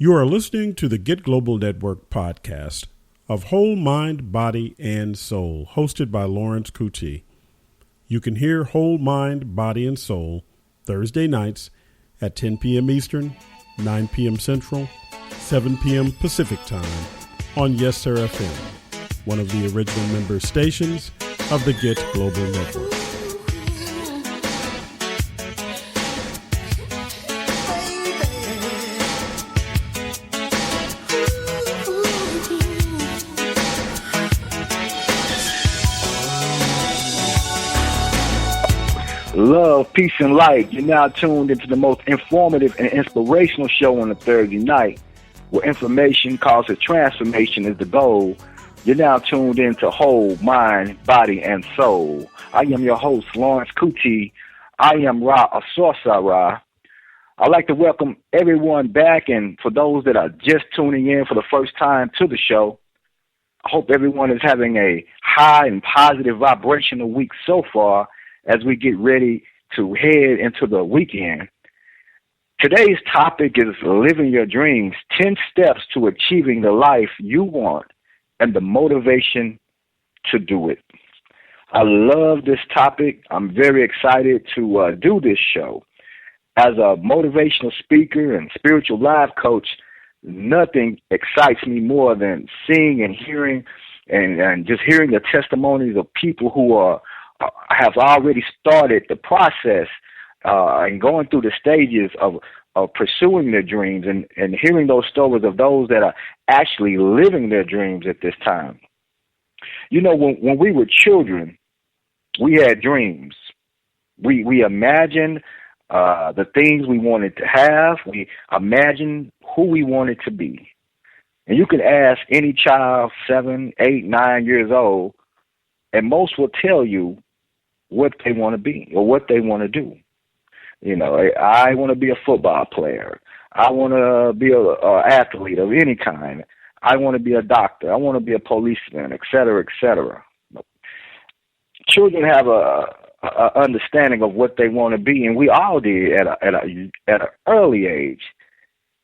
You are listening to the Get Global Network podcast of Whole Mind, Body, and Soul, hosted by Lawrence-Coutee. You can hear Whole Mind, Body, and Soul Thursday nights at 10 p.m. Eastern, 9 p.m. Central, 7 p.m. Pacific Time on Yessurr-FM, one of the original member stations of the Get Global Network. Love, peace, and light. You're now tuned into the most informative and inspirational show on a Thursday night, where information causes transformation is the goal. You're now tuned into Whole Mind, Body, and Soul. I am your host, Lawrence-Coutee. I am Ausar Sara. I'd like to welcome everyone back, and for those that are just tuning in for the first time to the show, I hope everyone is having a high and positive vibrational week so far, as we get ready to head into the weekend. Today's topic is living your dreams, 10 steps to achieving the life you want and the motivation to do it. I love this topic. I'm very excited to do this show. As a motivational speaker and spiritual life coach, nothing excites me more than seeing and hearing and just hearing the testimonies of people who have already started the process and going through the stages of pursuing their dreams and hearing those stories of those that are actually living their dreams at this time. You know, when we were children, we had dreams. We imagined the things we wanted to have. We imagined who we wanted to be. And you can ask any child, 7, 8, 9 years old, and most will tell you what they want to be or what they want to do. You know, I want to be a football player. I want to be an athlete of any kind. I want to be a doctor. I want to be a policeman, et cetera, et cetera. Children have a understanding of what they want to be, and we all did at an early age.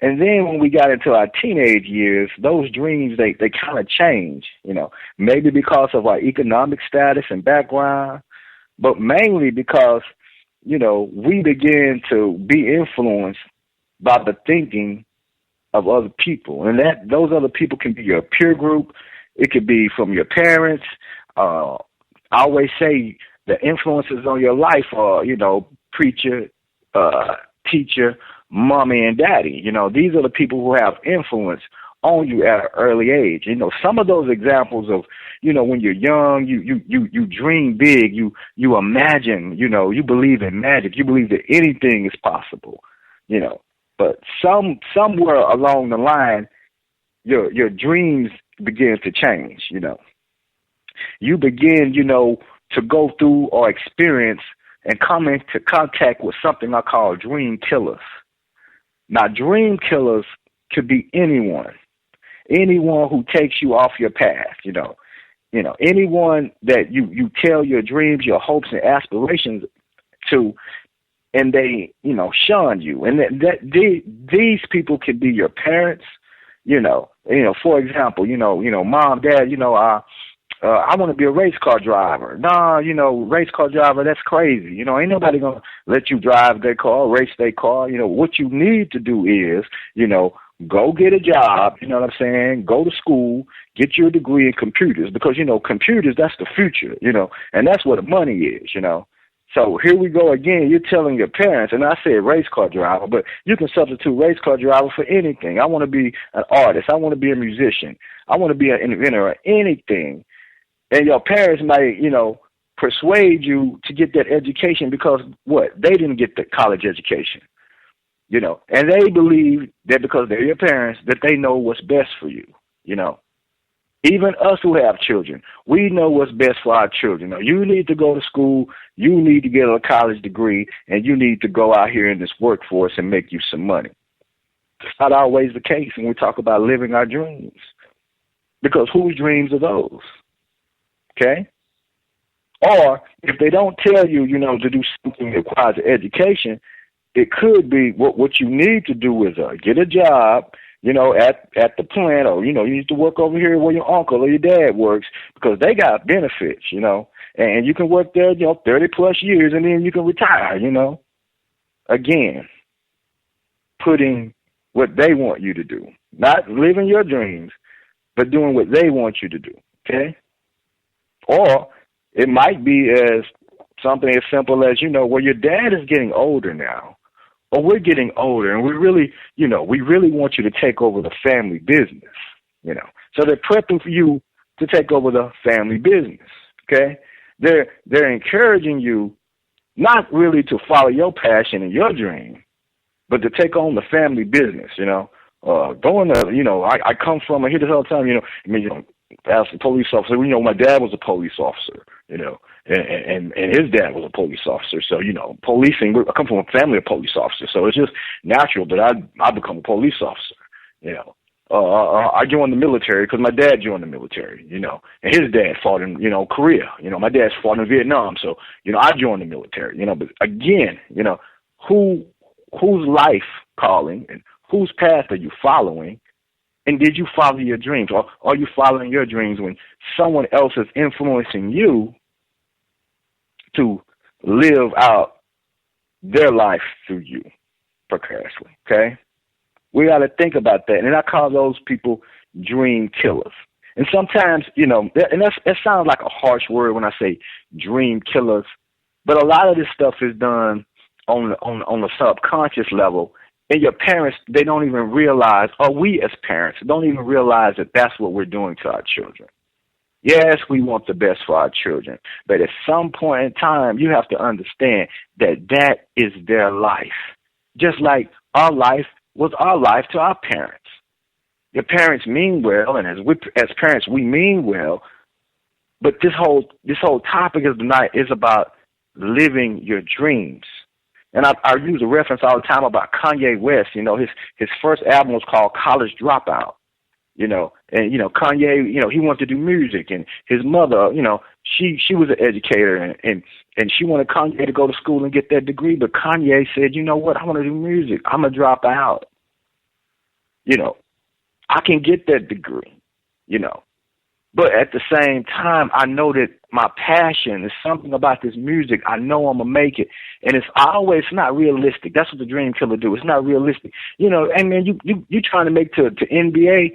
And then when we got into our teenage years, those dreams, they kind of change, you know, maybe because of our economic status and background, but mainly because, you know, we begin to be influenced by the thinking of other people. And that those other people can be your peer group. It could be from your parents. I always say the influences on your life are, you know, preacher, teacher, mommy, and daddy. You know, these are the people who have influence on you at an early age. You know, some of those examples of, you know, when you're young, you dream big, you imagine, you know, you believe in magic, you believe that anything is possible, you know. But somewhere along the line, your dreams begin to change, you know. You begin, you know, to go through or experience and come into contact with something I call dream killers. Now, dream killers could be anyone who takes you off your path, you know, anyone that you tell your dreams, your hopes and aspirations to, and they, you know, shun you. And these people could be your parents, you know, for example, you know, mom, dad, you know, I want to be a race car driver. Nah, you know, race car driver, that's crazy. You know, ain't nobody going to let you drive their car, race their car. You know, what you need to do is, you know, go get a job, you know what I'm saying? Go to school, get your degree in computers, because, you know, computers, that's the future, you know, and that's where the money is, you know. So here we go again. You're telling your parents, and I said race car driver, but you can substitute race car driver for anything. I want to be an artist. I want to be a musician. I want to be an inventor or anything. And your parents might, you know, persuade you to get that education because what? They didn't get the college education. You know, and they believe that because they're your parents, that they know what's best for you, you know. Even us who have children, we know what's best for our children. You know, you need to go to school, you need to get a college degree, and you need to go out here in this workforce and make you some money. That's not always the case when we talk about living our dreams. Because whose dreams are those? Okay? Or if they don't tell you, you know, to do something that requires education, it could be what you need to do is get a job, at the plant, or, you used to work over here where your uncle or your dad works, because they got benefits, and you can work there, 30 plus years, and then you can retire, Again, putting what they want you to do, not living your dreams, but doing what they want you to do, okay? Or it might be as something as simple as, well, your dad is getting older now, or we're getting older, and we really want you to take over the family business, So they're prepping for you to take over the family business, okay? They're encouraging you not really to follow your passion and your dream, but to take on the family business, going to, I come from, I hear this all the time, as a police officer, my dad was a police officer, and his dad was a police officer. So, policing, I come from a family of police officers. So it's just natural that I become a police officer, I joined the military because my dad joined the military, and his dad fought in, Korea. My dad's fought in Vietnam. So, I joined the military, but again, whose life calling and whose path are you following? And did you follow your dreams? Or are you following your dreams when someone else is influencing you to live out their life through you precariously, okay? We got to think about that. And I call those people dream killers. And sometimes, that sounds like a harsh word when I say dream killers, but a lot of this stuff is done on the subconscious level. And your parents, they don't even realize, or we as parents don't even realize that that's what we're doing to our children. Yes, we want the best for our children, but at some point in time, you have to understand that that is their life. Just like our life was our life to our parents. Your parents mean well, and as parents, we mean well, but this whole topic of tonight is about living your dreams. And I use a reference all the time about Kanye West. His first album was called College Dropout. And Kanye, he wanted to do music, and his mother, she was an educator, and she wanted Kanye to go to school and get that degree. But Kanye said, you know what, I want to do music. I'm gonna drop out. I can get that degree. But at the same time, I know that my passion is something about this music. I know I'm going to make it. And it's not realistic. That's what the dream killer do. It's not realistic. And man, you trying to make to NBA,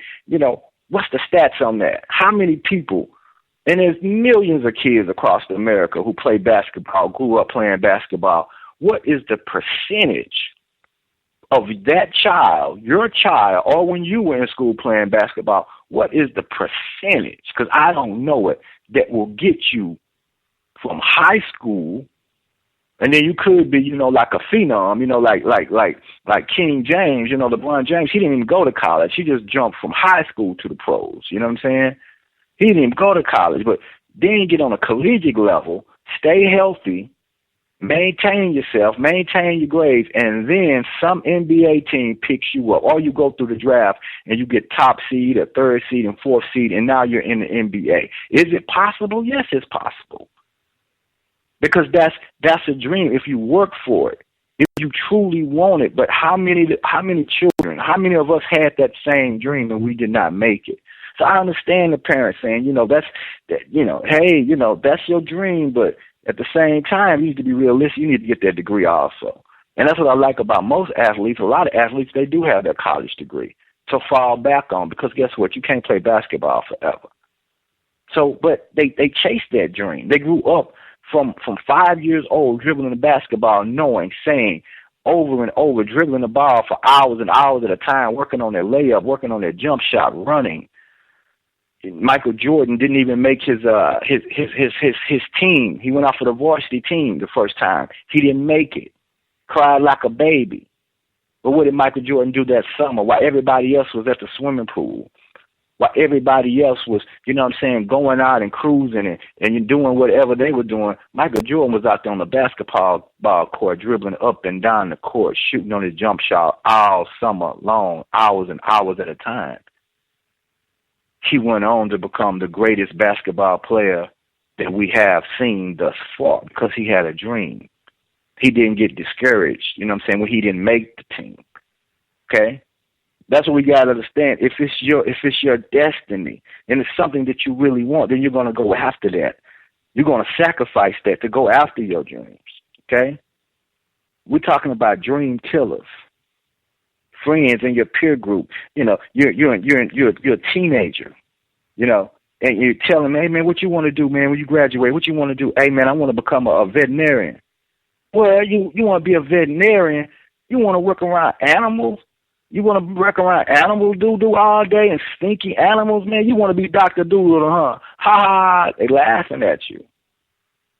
what's the stats on that? How many people, and there's millions of kids across America who play basketball, grew up playing basketball. What is the percentage of that child, your child, or when you were in school playing basketball, what is the percentage, because I don't know it, that will get you from high school, and then you could be, like a phenom, like King James, LeBron James, he didn't even go to college. He just jumped from high school to the pros, you know what I'm saying? He didn't even go to college, but then you get on a collegiate level, stay healthy, maintain yourself, maintain your grades, and then some NBA team picks you up, or you go through the draft and you get top seed, or third seed, and fourth seed, and now you're in the NBA. Is it possible? Yes, it's possible. Because that's a dream if you work for it, if you truly want it. But how many children, how many of us had that same dream and we did not make it? So I understand the parents saying, hey, that's your dream, but at the same time, you need to be realistic. You need to get that degree also. And that's what I like about most athletes. A lot of athletes, they do have their college degree to fall back on, because guess what? You can't play basketball forever. So, but they chased that dream. They grew up from 5 years old dribbling the basketball, saying over and over, dribbling the ball for hours and hours at a time, working on their layup, working on their jump shot, running. Michael Jordan didn't even make his team. He went out for the varsity team the first time. He didn't make it. Cried like a baby. But what did Michael Jordan do that summer while everybody else was at the swimming pool? While everybody else was, going out and cruising and doing whatever they were doing, Michael Jordan was out there on the basketball court, dribbling up and down the court, shooting on his jump shot all summer long, hours and hours at a time. He went on to become the greatest basketball player that we have seen thus far, because he had a dream. He didn't get discouraged, when he didn't make the team. Okay? That's what we gotta understand. If it's your destiny and it's something that you really want, then you're gonna go after that. You're gonna sacrifice that to go after your dreams. Okay? We're talking about dream killers. Friends in your peer group. You know, you're a teenager, you know, and you're telling them, hey man, what you want to do, man, when you graduate? What you want to do? Hey man, I want to become a veterinarian. Well, you want to be a veterinarian, you want to work around animals? You want to work around animals doo-doo all day and stinky animals, man? You want to be Dr. Doolittle, huh? Ha ha! They laughing at you.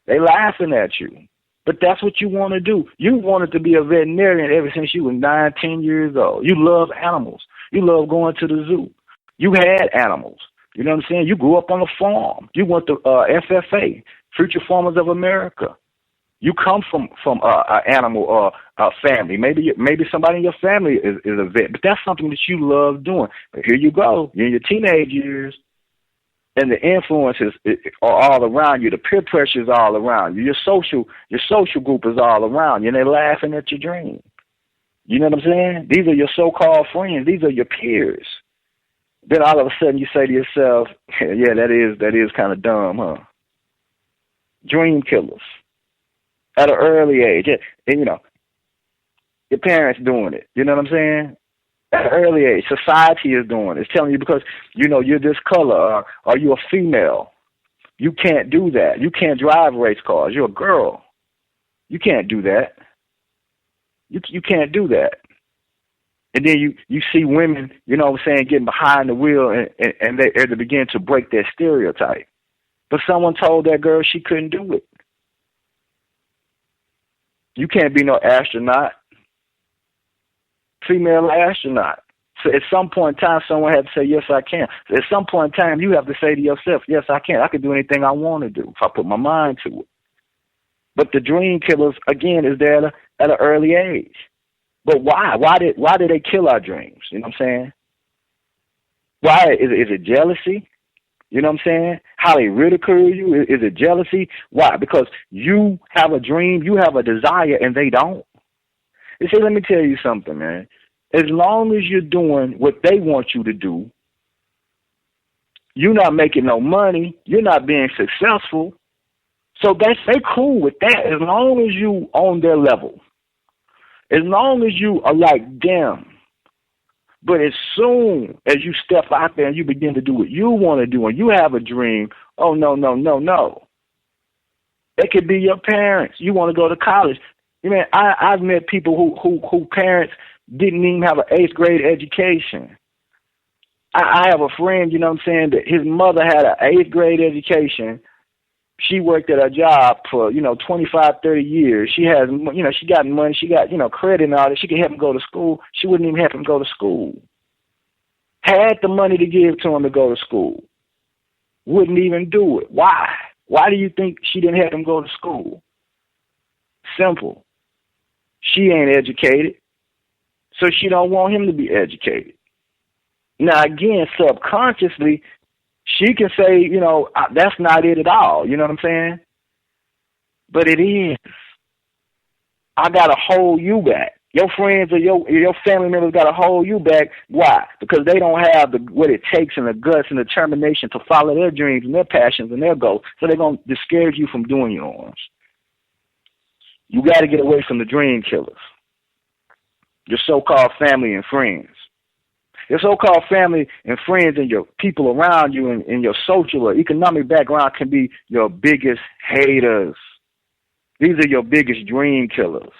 They laughing at you. But that's what you want to do. You wanted to be a veterinarian ever since you were 9, 10 years old. You love animals. You love going to the zoo. You had animals. You know what I'm saying? You grew up on a farm. You went to FFA, Future Farmers of America. You come from an animal family. Maybe somebody in your family is a vet, but that's something that you love doing. But here you go. You're in your teenage years, and the influences are all around you. The peer pressure is all around you. Your social group is all around you, and they're laughing at your dream. You know what I'm saying? These are your so-called friends. These are your peers. Then all of a sudden you say to yourself, yeah, that is kind of dumb, huh? Dream killers. At an early age. And, you know, your parents doing it. You know what I'm saying? At an early age, society is doing it. It's telling you because, you know, you're this color or you're a female. You can't do that. You can't drive race cars. You're a girl. You can't do that. You can't do that. And then you see women, you know what I'm saying, getting behind the wheel and they begin to break that stereotype. But someone told that girl she couldn't do it. You can't be no astronaut, female astronaut. So at some point in time, someone had to say, yes, I can. So at some point in time, you have to say to yourself, yes, I can. I can do anything I want to do if I put my mind to it. But the dream killers, again, is there at an early age. But why? Why did they kill our dreams? You know what I'm saying? Why? Is it jealousy? You know what I'm saying? How they ridicule you? Is it jealousy? Why? Because you have a dream, you have a desire, and they don't. You see, let me tell you something, man. As long as you're doing what they want you to do, you're not making no money, you're not being successful. So they cool with that as long as you on their level. As long as you are like them. But as soon as you step out there and you begin to do what you want to do and you have a dream, oh, no. It could be your parents. You want to go to college. You know, I've met people who parents didn't even have an 8th grade education. I have a friend, you know what I'm saying, that his mother had an 8th grade education. She worked at a job for, 25, 30 years. She has, she got money. She got, credit and all that. She could help him go to school. She wouldn't even help him go to school. Had the money to give to him to go to school. Wouldn't even do it. Why? Why do you think she didn't help him go to school? Simple. She ain't educated, so she don't want him to be educated. Now, again, subconsciously, she can say, that's not it at all. You know what I'm saying? But it is. I got to hold you back. Your friends or your family members got to hold you back. Why? Because they don't have what it takes and the guts and determination to follow their dreams and their passions and their goals. So they're going to discourage you from doing yours. You got to get away from the dream killers. Your so-called family and friends. Your so-called family and friends and your people around you and your social or economic background can be your biggest haters. These are your biggest dream killers.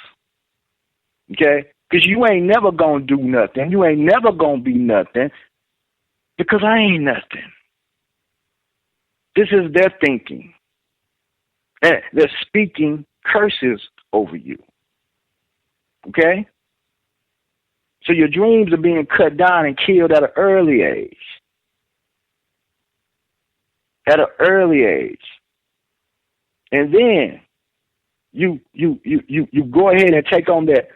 Okay? Because you ain't never going to do nothing. You ain't never going to be nothing because I ain't nothing. This is their thinking. And they're speaking curses over you. Okay? So your dreams are being cut down and killed at an early age. At an early age. And then you go ahead and take on that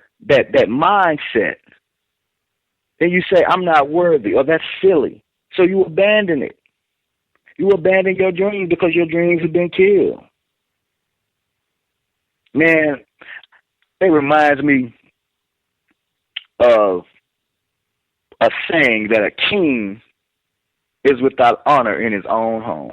mindset. And you say, I'm not worthy, or that's silly. So you abandon it. You abandon your dreams because your dreams have been killed. Man, it reminds me of a saying that a king is without honor in his own home.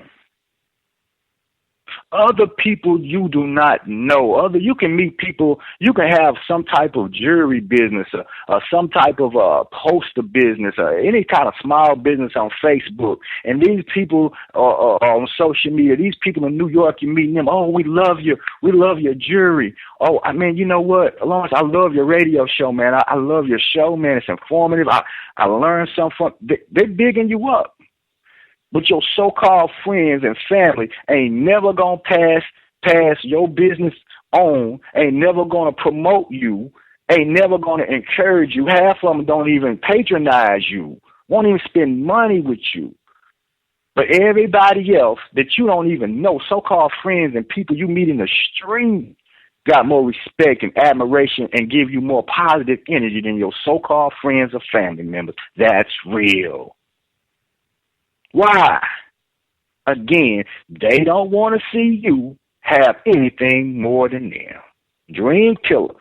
Other people you do not know. You can meet people. You can have some type of jewelry business, or some type of poster business, or any kind of small business on Facebook. And these people are on social media. These people in New York, you meeting them. Oh, we love you. We love your jewelry. Oh, I mean, you know what, Lawrence? I love your radio show, man. I love your show, man. It's informative. I learned something from. They're bigging you up. But your so-called friends and family ain't never gonna pass your business on, ain't never gonna promote you, ain't never gonna encourage you. Half of them don't even patronize you, won't even spend money with you. But everybody else that you don't even know, so-called friends and people you meet in the street, got more respect and admiration and give you more positive energy than your so-called friends or family members. That's real. Why? Again, they don't want to see you have anything more than them. Dream killers.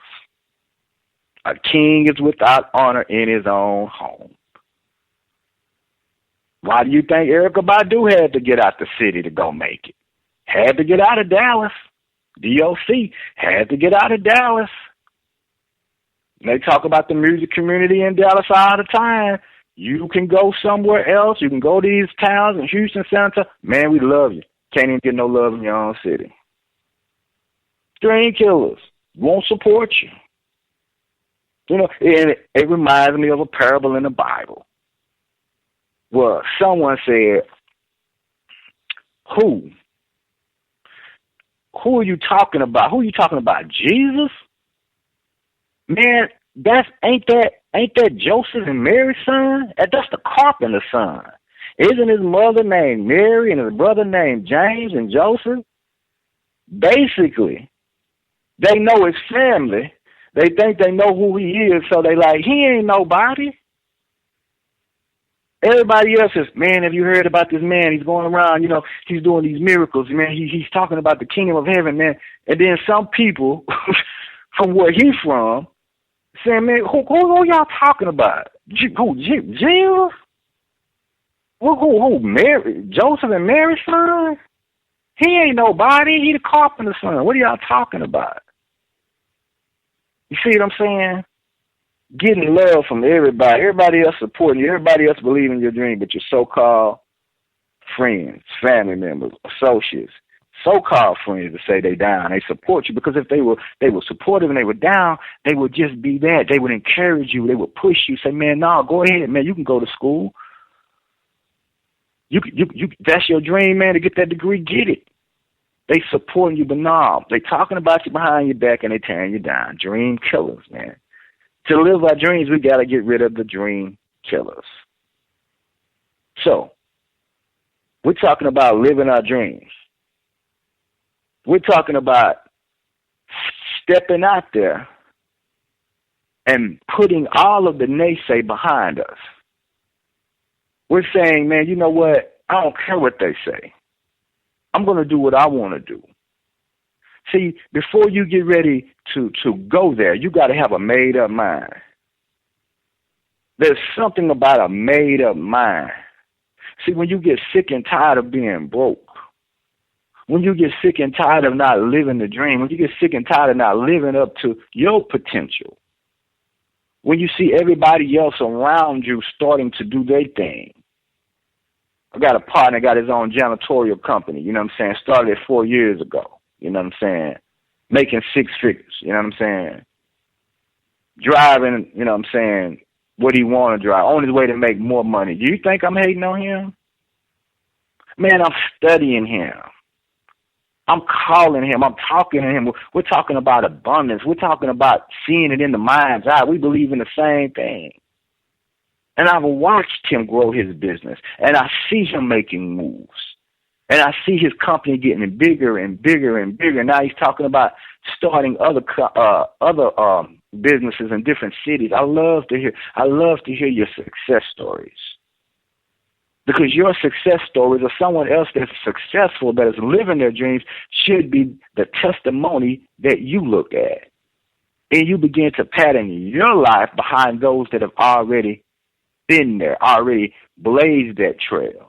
A king is without honor in his own home. Why do you think Erykah Badu had to get out the city to go make it? Had to get out of Dallas. DOC had to get out of Dallas. They talk about the music community in Dallas all the time. You can go somewhere else. You can go to these towns in Houston, San Antonio. Man, we love you. Can't even get no love in your own city. Dream killers won't support you. You know, and it reminds me of a parable in the Bible where someone said, Who are you talking about? Who are you talking about? Jesus? Man, ain't that Joseph and Mary's son? That's the carpenter's son. Isn't his mother named Mary and his brother named James and Joseph? Basically, they know his family. They think they know who he is, so they like, he ain't nobody. Everybody else is, man, have you heard about this man? He's going around, you know, he's doing these miracles, man. He's talking about the kingdom of heaven, man. And then some people from where he's from saying, man, who y'all talking about? Who, Jesus? Who, Mary? Joseph and Mary's son? He ain't nobody. He the carpenter's son. What are y'all talking about? You see what I'm saying? Getting love from everybody. Everybody else supporting you. Everybody else believing in your dream, but your so-called friends, family members, associates, so-called friends that say they down, they support you, because if they were supportive and they were down, they would just be that. They would encourage you. They would push you. Say, man, no, go ahead, man. You can go to school. You that's your dream, man, to get that degree. Get it. They supporting you, but no, they talking about you behind your back and they tearing you down. Dream killers, man. To live our dreams, we got to get rid of the dream killers. So, we're talking about living our dreams. We're talking about stepping out there and putting all of the naysay behind us. We're saying, man, you know what? I don't care what they say. I'm going to do what I want to do. See, before you get ready to go there, you got to have a made-up mind. There's something about a made-up mind. See, when you get sick and tired of being broke, when you get sick and tired of not living the dream, when you get sick and tired of not living up to your potential, when you see everybody else around you starting to do their thing. I got a partner, got his own janitorial company, you know what I'm saying, started it 4 years ago. You know what I'm saying? Making six figures, you know what I'm saying? Driving, you know what I'm saying, what he want to drive, on his way to make more money. Do you think I'm hating on him? Man, I'm studying him. I'm calling him. I'm talking to him. We're talking about abundance. We're talking about seeing it in the mind's eye. We believe in the same thing. And I've watched him grow his business, and I see him making moves. And I see his company getting bigger and bigger and bigger. Now he's talking about starting other businesses in different cities. I love to hear your success stories, because your success stories or someone else that's successful, that is living their dreams, should be the testimony that you look at, and you begin to pattern your life behind those that have already been there, already blazed that trail.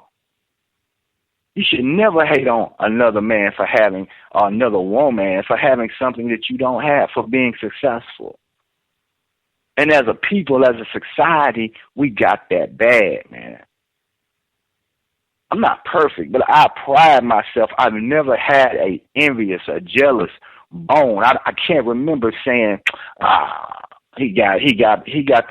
You should never hate on another man for having, or another woman for having something that you don't have, for being successful. And as a people, as a society, we got that bad, man. I'm not perfect, but I pride myself. I've never had a envious or jealous bone. I can't remember saying, he got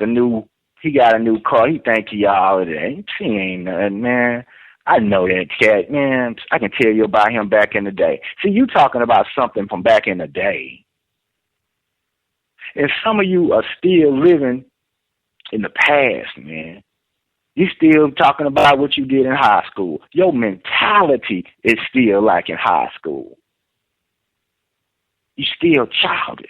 a new car. He think he all of that. He ain't nothing, man. I know that cat, man. I can tell you about him back in the day. See, you talking about something from back in the day. And some of you are still living in the past, man. You still talking about what you did in high school. Your mentality is still like in high school. You still childish.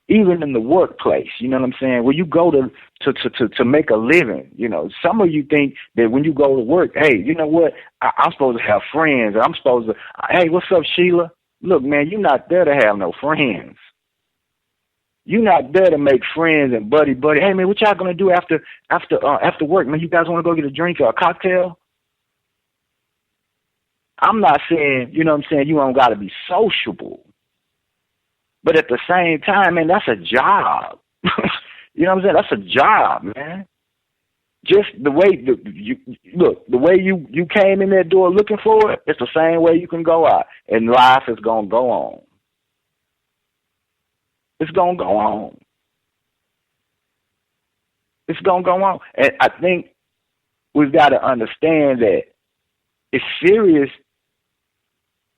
Even in the workplace, you know what I'm saying? When you go to make a living, you know, some of you think that when you go to work, hey, you know what? I'm supposed to have friends. I'm supposed to, hey, what's up, Sheila? Look, man, you're not there to have no friends. You're not there to make friends and buddy. Hey, man, what y'all gonna do after work, man? You guys want to go get a drink or a cocktail? I'm not saying, you know what I'm saying, you don't got to be sociable. But at the same time, man, that's a job. You know what I'm saying? That's a job, man. Just the way the way you came in that door looking for it, it's the same way you can go out, and life is gonna go on. It's gonna go on. It's gonna go on, and I think we've got to understand that it's serious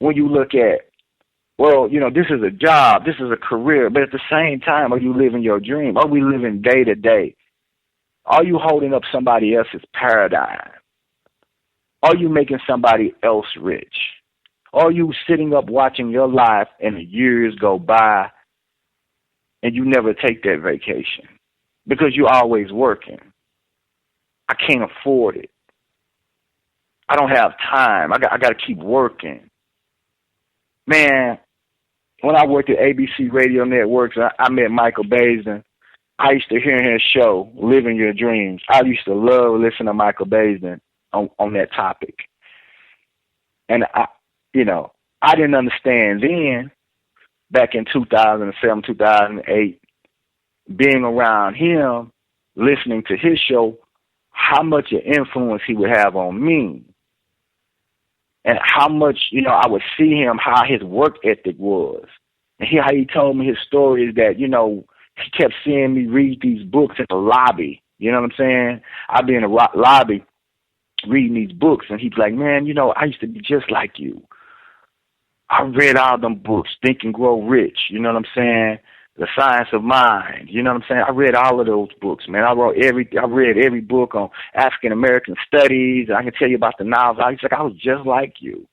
when you look at, well, you know, this is a job, this is a career, but at the same time, are you living your dream? Are we living day to day? Are you holding up somebody else's paradigm? Are you making somebody else rich? Are you sitting up watching your life and the years go by and you never take that vacation because you're always working? I can't afford it. I don't have time. I got to keep working. Man, when I worked at ABC Radio Networks, I met Michael Baisden. I used to hear his show, Living Your Dreams. I used to love listening to Michael Baisden on that topic. And, I didn't understand then, back in 2007, 2008, being around him, listening to his show, how much an influence he would have on me. And how much, I would see him, how his work ethic was. And how he told me his story is that, he kept seeing me read these books at the lobby. You know what I'm saying? I'd be in the lobby reading these books, and he'd be like, man, I used to be just like you. I read all them books, Think and Grow Rich, you know what I'm saying? The Science of Mind, you know what I'm saying? I read all of those books, man. I read every book on African American studies. I can tell you about the novels. I was just like you.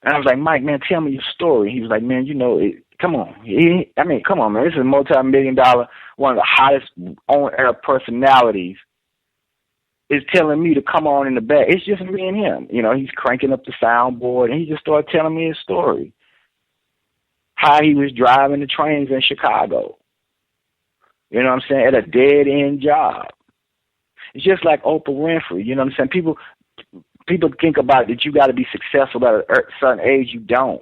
And I was like, Mike, man, tell me your story. He was like, man, come on. Come on, man. This is a multi-million-dollar, one of the hottest on-air personalities is telling me to come on in the back. It's just me and him. He's cranking up the soundboard, and he just started telling me his story. How he was driving the trains in Chicago. You know what I'm saying? At a dead-end job. It's just like Oprah Winfrey. You know what I'm saying? People think about that you got to be successful at a certain age. You don't.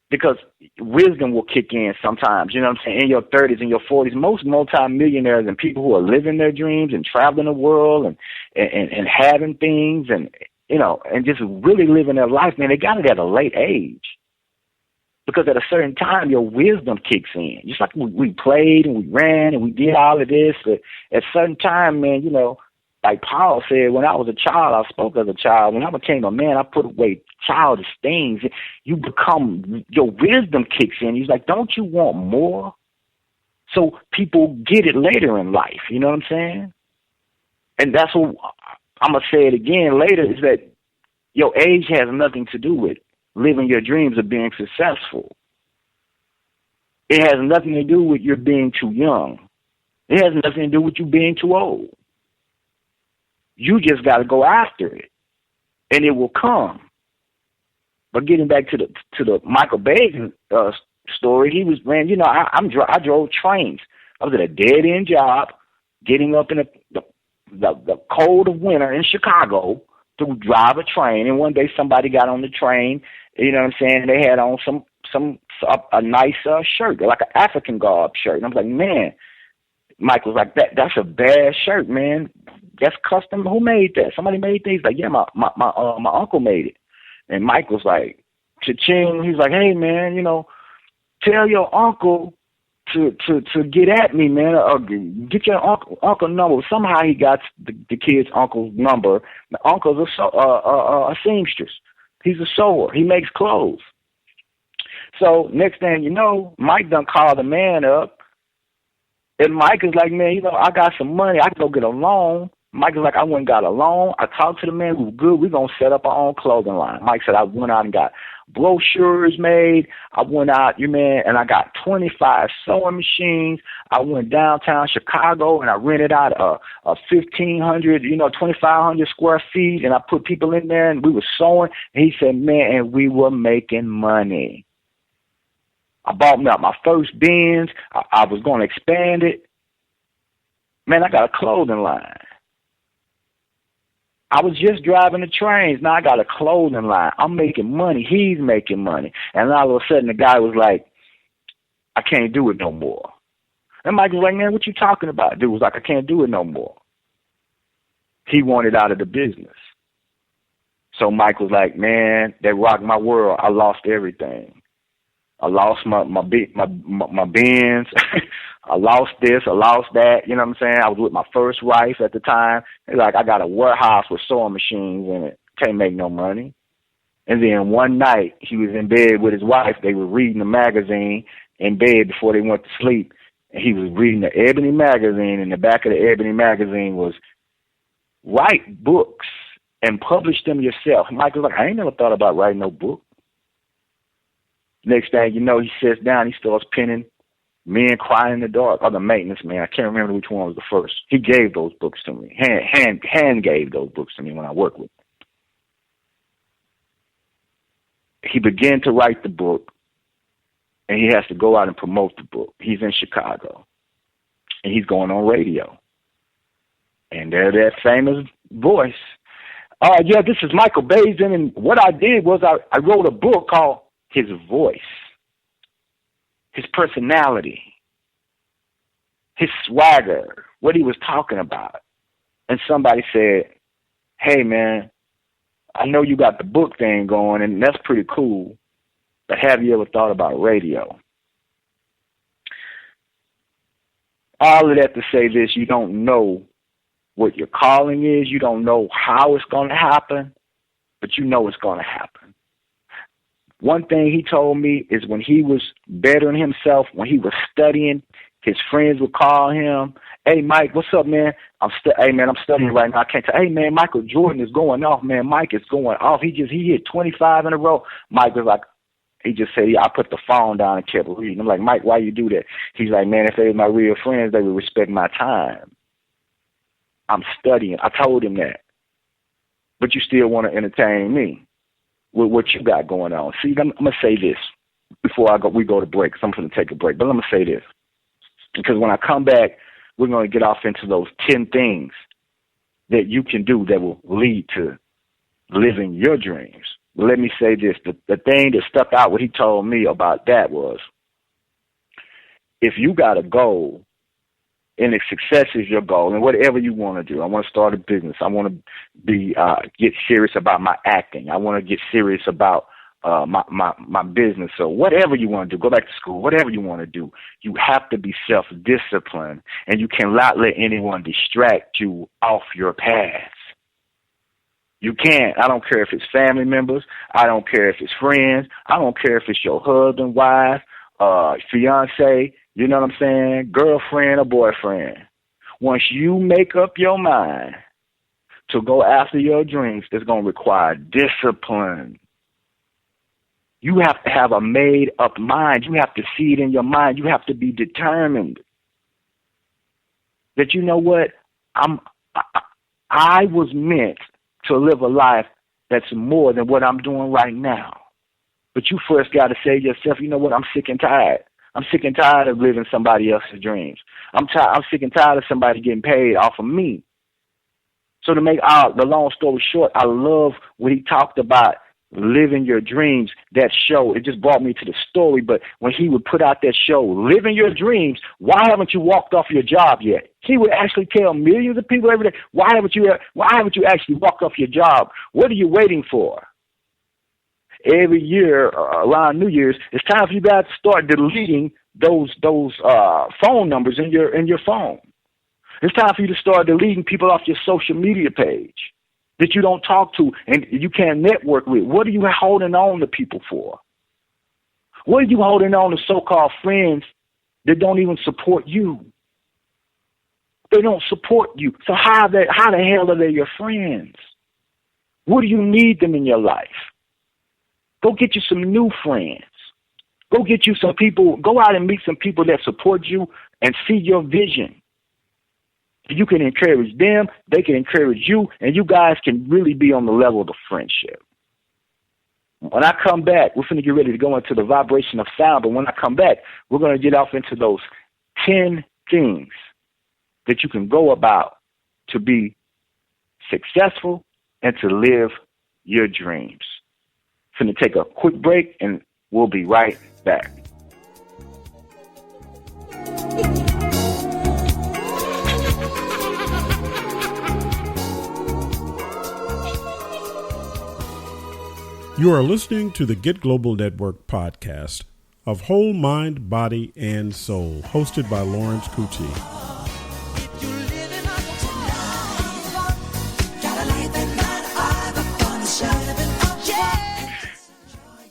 Because wisdom will kick in sometimes. You know what I'm saying? In your 30s, in your 40s, most multimillionaires and people who are living their dreams and traveling the world and having things and just really living their life, man, they got it at a late age. Because at a certain time, your wisdom kicks in. Just like we played and we ran and we did all of this. But at a certain time, man, like Paul said, when I was a child, I spoke as a child. When I became a man, I put away childish things. Your wisdom kicks in. He's like, don't you want more? So people get it later in life. You know what I'm saying? And that's what I'm going to say it again later, is that your age has nothing to do with living your dreams of being successful. It has nothing to do with your being too young. It has nothing to do with you being too old. You just got to go after it, and it will come. But getting back to the Michael Baisden story, he was, man, I drove trains. I was at a dead end job. getting up in the cold of winter in Chicago to drive a train. And one day somebody got on the train, you know what I'm saying? They had on a nice shirt, like an African garb shirt. And I was like, man, Mike was like, that's a bad shirt, man. That's custom. Who made that? Somebody made that. He's like, yeah, my uncle made it. And Mike was like, cha-ching. He's like, hey, man, you know, tell your uncle to get at me, man, or get your uncle number. Somehow he got the kid's uncle's number. The uncle's a seamstress. He's a sewer. He makes clothes. So next thing you know, Mike done called the man up, and Mike is like, man, you know, I got some money. I can go get a loan. Mike is like, I went and got a loan. I talked to the man. We were good. We're going to set up our own clothing line. Mike said, I went out and got brochures made. I went out, and I got 25 sewing machines. I went downtown Chicago, and I rented out a 1,500, 2,500 square feet, and I put people in there, and we were sewing. And he said, man, and we were making money. I bought me up my first Benz. I was going to expand it. Man, I got a clothing line. I was just driving the trains. Now I got a clothing line. I'm making money. He's making money. And all of a sudden the guy was like, I can't do it no more. And Mike was like, man, what you talking about? Dude was like, I can't do it no more. He wanted out of the business. So Mike was like, man, that rocked my world. I lost everything. I lost my Benz. I lost this. I lost that. You know what I'm saying? I was with my first wife at the time. Like, I got a warehouse with sewing machines in it. Can't make no money. And then one night, he was in bed with his wife. They were reading a magazine in bed before they went to sleep. And he was reading the Ebony magazine. And the back of the Ebony magazine was, write books and publish them yourself. Mike was like, I ain't never thought about writing no book. Next thing you know, he sits down, he starts penning Men Cry in the Dark, or The Maintenance Man. I can't remember which one was the first. He gave those books to me. Hand gave those books to me when I worked with him. He began to write the book, and he has to go out and promote the book. He's in Chicago, and he's going on radio. And there's that famous voice. Yeah, this is Michael Basin, and what I did was I wrote a book called His Voice, his personality, his swagger, what he was talking about. And somebody said, hey, man, I know you got the book thing going, and that's pretty cool, but have you ever thought about radio? All of that to say this, you don't know what your calling is. You don't know how it's going to happen, but you know it's going to happen. One thing he told me is when he was bettering himself, when he was studying, his friends would call him, hey, Mike, what's up, man? Hey, man, I'm studying right now. I can't tell. Hey, man, Michael Jordan is going off, man. Mike is going off. He hit 25 in a row. Mike was like, he just said, I put the phone down and kept reading. I'm like, Mike, why you do that? He's like, man, if they were my real friends, they would respect my time. I'm studying. I told him that. But you still want to entertain me with what you got going on. See, I'm going to say this before we go to break, because I'm going to take a break. But I'm going to say this, because when I come back, we're going to get off into those 10 things that you can do that will lead to living your dreams. But let me say this. The thing that stuck out, what he told me about that was, if you got a goal, and if success is your goal, and whatever you want to do, I want to start a business. I want to get serious about my acting. I want to get serious about my business. So whatever you want to do, go back to school, whatever you want to do, you have to be self-disciplined, and you cannot let anyone distract you off your path. You can't. I don't care if it's family members. I don't care if it's friends. I don't care if it's your husband, wife, fiance, you know what I'm saying, girlfriend or boyfriend. Once you make up your mind to go after your dreams, it's going to require discipline. You have to have a made-up mind. You have to see it in your mind. You have to be determined that, you know what, I was meant to live a life that's more than what I'm doing right now. But you first got to say to yourself, you know what, I'm sick and tired I'm sick and tired of living somebody else's dreams. I'm sick and tired of somebody getting paid off of me. So to make the long story short, I love what he talked about, living your dreams. That show, it just brought me to the story. But when he would put out that show, living your dreams, why haven't you walked off your job yet? He would actually tell millions of people every day, why haven't you actually walked off your job? What are you waiting for? Every year around New Year's, it's time for you guys to start deleting those phone numbers in your phone. It's time for you to start deleting people off your social media page that you don't talk to and you can't network with. What are you holding on to people for? What are you holding on to so-called friends that don't even support you? They don't support you. So how the hell are they your friends? What do you need them in your life? Go get you some new friends. Go get you some people. Go out and meet some people that support you and see your vision. You can encourage them, they can encourage you, and you guys can really be on the level of the friendship. When I come back, we're going to get ready to go into the vibration of sound, but when I come back, we're going to get off into those 10 things that you can go about to be successful and to live your dreams. I'm going to take a quick break, and we'll be right back. You are listening to the Get Global Network podcast of Whole Mind, Body, and Soul, hosted by Lawrence-Coutee.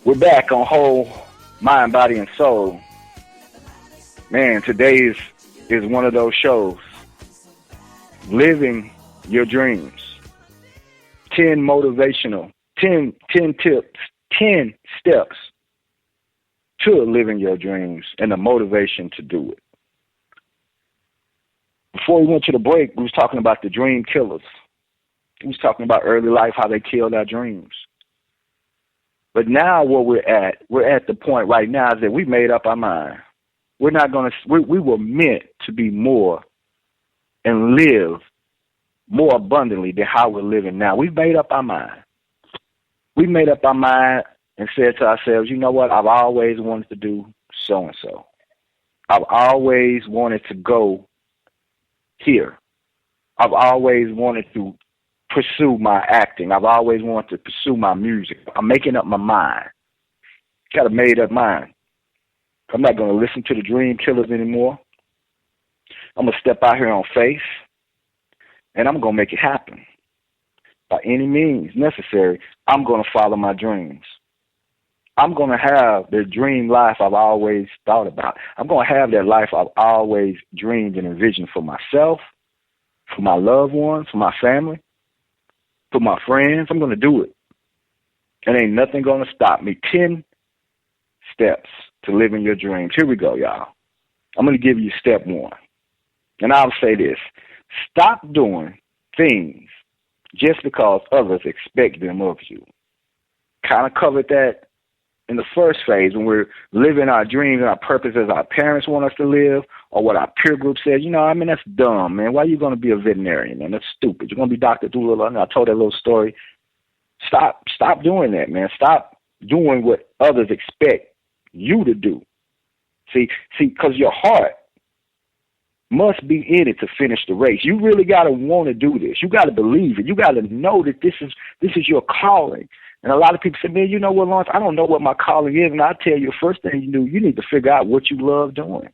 We're back on Whole Mind, Body, and Soul. Man, today is one of those shows, living your dreams. 10 motivational 10 tips, 10 steps to living your dreams and the motivation to do it. Before we went to the break, we was talking about the dream killers. We was talking about early life, how they killed our dreams. But now what we're at the point right now is that we made up our mind. We're not going to, we were meant to be more and live more abundantly than how we're living now. We've made up our mind. We made up our mind and said to ourselves, you know what, I've always wanted to do so-and-so. I've always wanted to go here. I've always wanted to pursue my acting. I've always wanted to pursue my music. I'm making up my mind. Got a made up mind. I'm not going to listen to the dream killers anymore. I'm going to step out here on faith, and I'm going to make it happen. By any means necessary, I'm going to follow my dreams. I'm going to have the dream life I've always thought about. I'm going to have that life I've always dreamed and envisioned for myself, for my loved ones, for my family, for my friends. I'm going to do it. And ain't nothing going to stop me. 10 steps to living your dreams. Here we go, y'all. I'm going to give you step 1. And I'll say this. Stop doing things just because others expect them of you. Kind of covered that in the first phase when we're living our dreams and our purpose as our parents want us to live, or what our peer group says. You know, I mean, that's dumb, man. Why are you going to be a veterinarian, man? That's stupid. You're going to be Dr. Doolittle. I told that little story. Stop doing that, man. Stop doing what others expect you to do. See, because your heart must be in it to finish the race. You really got to want to do this. You got to believe it. You got to know that this is your calling. And a lot of people say, man, you know what, Lawrence, I don't know what my calling is. And I tell you, the first thing you do, you need to figure out what you love doing.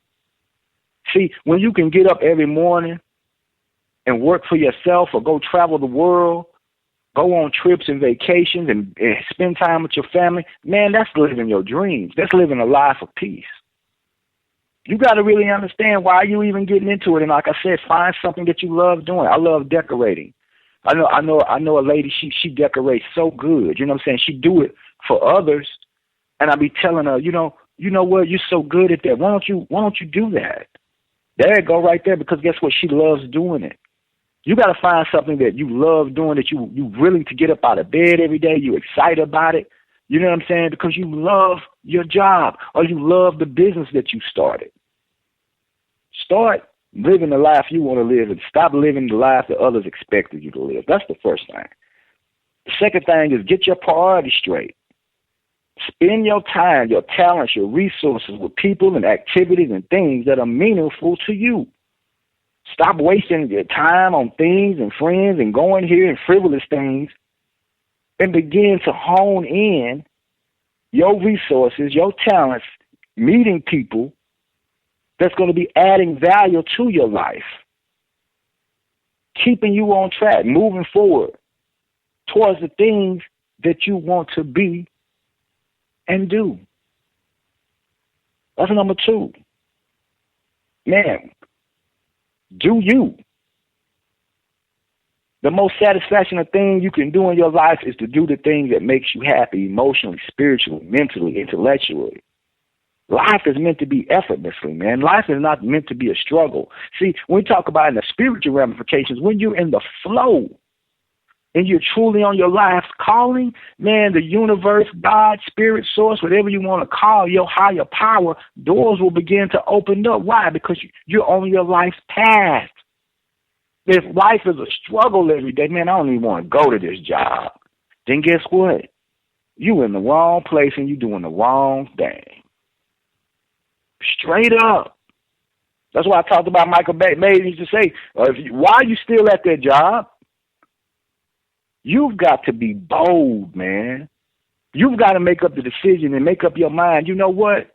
See, when you can get up every morning and work for yourself or go travel the world, go on trips and vacations and spend time with your family, man, that's living your dreams. That's living a life of peace. You got to really understand why you even getting into it. And like I said, find something that you love doing. I love decorating. I know a lady, she decorates so good. You know what I'm saying? She do it for others. And I be telling her, you know what? You're so good at that. Why don't you do that? There you go right there, because guess what? She loves doing it. You got to find something that you love doing, that you willing to get up out of bed every day. You excited about it. You know what I'm saying? Because you love your job or you love the business that you started. Start living the life you want to live and stop living the life that others expected you to live. That's the first thing. The second thing is get your priorities straight. Spend your time, your talents, your resources with people and activities and things that are meaningful to you. Stop wasting your time on things and friends and going here and frivolous things, and begin to hone in your resources, your talents, meeting people that's going to be adding value to your life, keeping you on track, moving forward towards the things that you want to be and do. That's number two. Man, do you. The most satisfactory thing you can do in your life is to do the thing that makes you happy emotionally, spiritually, mentally, intellectually. Life is meant to be effortlessly, man. Life is not meant to be a struggle. See, when we talk about in the spiritual ramifications, when you're in the flow and you're truly on your life's calling, man, the universe, God, spirit, source, whatever you want to call your higher power, doors will begin to open up. Why? Because you're on your life's path. If life is a struggle every day, man, I don't even want to go to this job. Then guess what? You in the wrong place and you doing the wrong thing. Straight up. That's why I talked about Michael Bay. He used to say, why are you still at that job? You've got to be bold, man. You've got to make up the decision and make up your mind. You know what?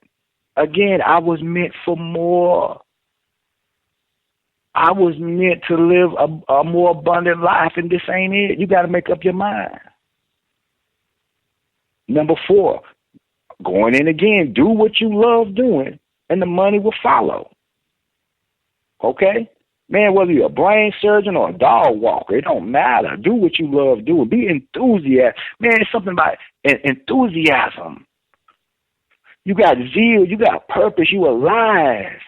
Again, I was meant for more. I was meant to live a more abundant life, and this ain't it. You got to make up your mind. Number 4, going in again, do what you love doing, and the money will follow. Okay? Man, whether you're a brain surgeon or a dog walker, it don't matter. Do what you love doing. Be enthusiastic. Man, it's something about enthusiasm. You got zeal. You got purpose. You alive.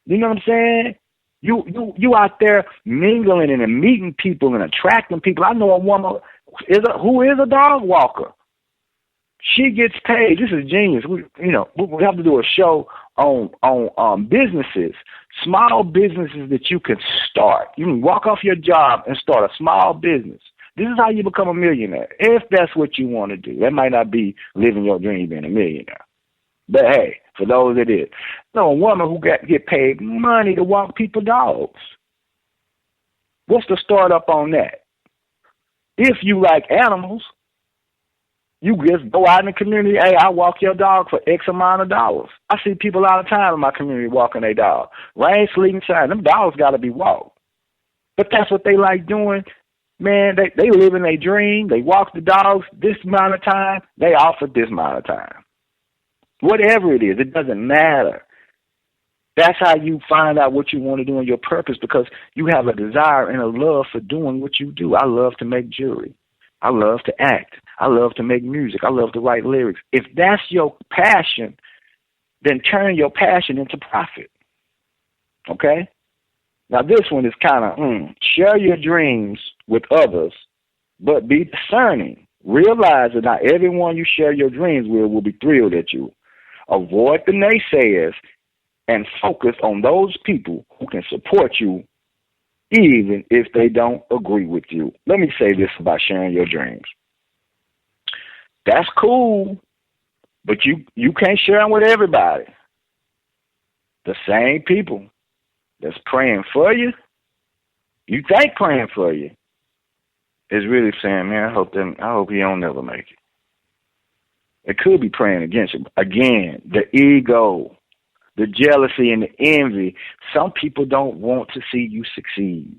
You know what I'm saying? You out there mingling and meeting people and attracting people. I know a woman who is a dog walker. She gets paid. This is genius. We have to do a show on businesses, small businesses that you can start. You can walk off your job and start a small business. This is how you become a millionaire, if that's what you want to do. That might not be living your dream being a millionaire. But hey, for those that is. No, a woman who get paid money to walk people's dogs. What's the startup on that? If you like animals, you just go out in the community, hey, I walk your dog for X amount of dollars. I see people all the time in my community walking their dog. Rain, sleet, and shine. Them dogs got to be walked. But that's what they like doing. Man, they live in their dream. They walk the dogs this amount of time. They offer this amount of time. Whatever it is, it doesn't matter. That's how you find out what you want to do and your purpose, because you have a desire and a love for doing what you do. I love to make jewelry. I love to act. I love to make music. I love to write lyrics. If that's your passion, then turn your passion into profit. Okay? Now, this one is kind of, share your dreams with others, but be discerning. Realize that not everyone you share your dreams with will be thrilled at you. Avoid the naysayers and focus on those people who can support you even if they don't agree with you. Let me say this about sharing your dreams. That's cool, but you can't share them with everybody. The same people that's praying for you, you think praying for you, is really saying, man, I hope he don't never make it. It could be praying against you. Again, the ego, the jealousy and the envy. Some people don't want to see you succeed.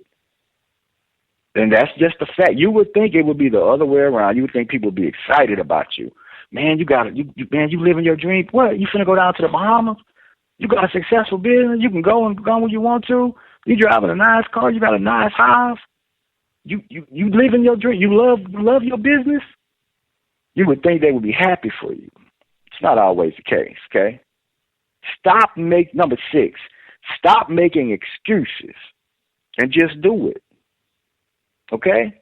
And that's just a fact. You would think it would be the other way around. You would think people would be excited about you. Man, you living your dream. What? You finna go down to the Bahamas? You got a successful business. You can go when you want to. You driving a nice car. You got a nice house. You living your dream. You love your business. You would think they would be happy for you. It's not always the case, okay? Number 6, stop making excuses and just do it, okay?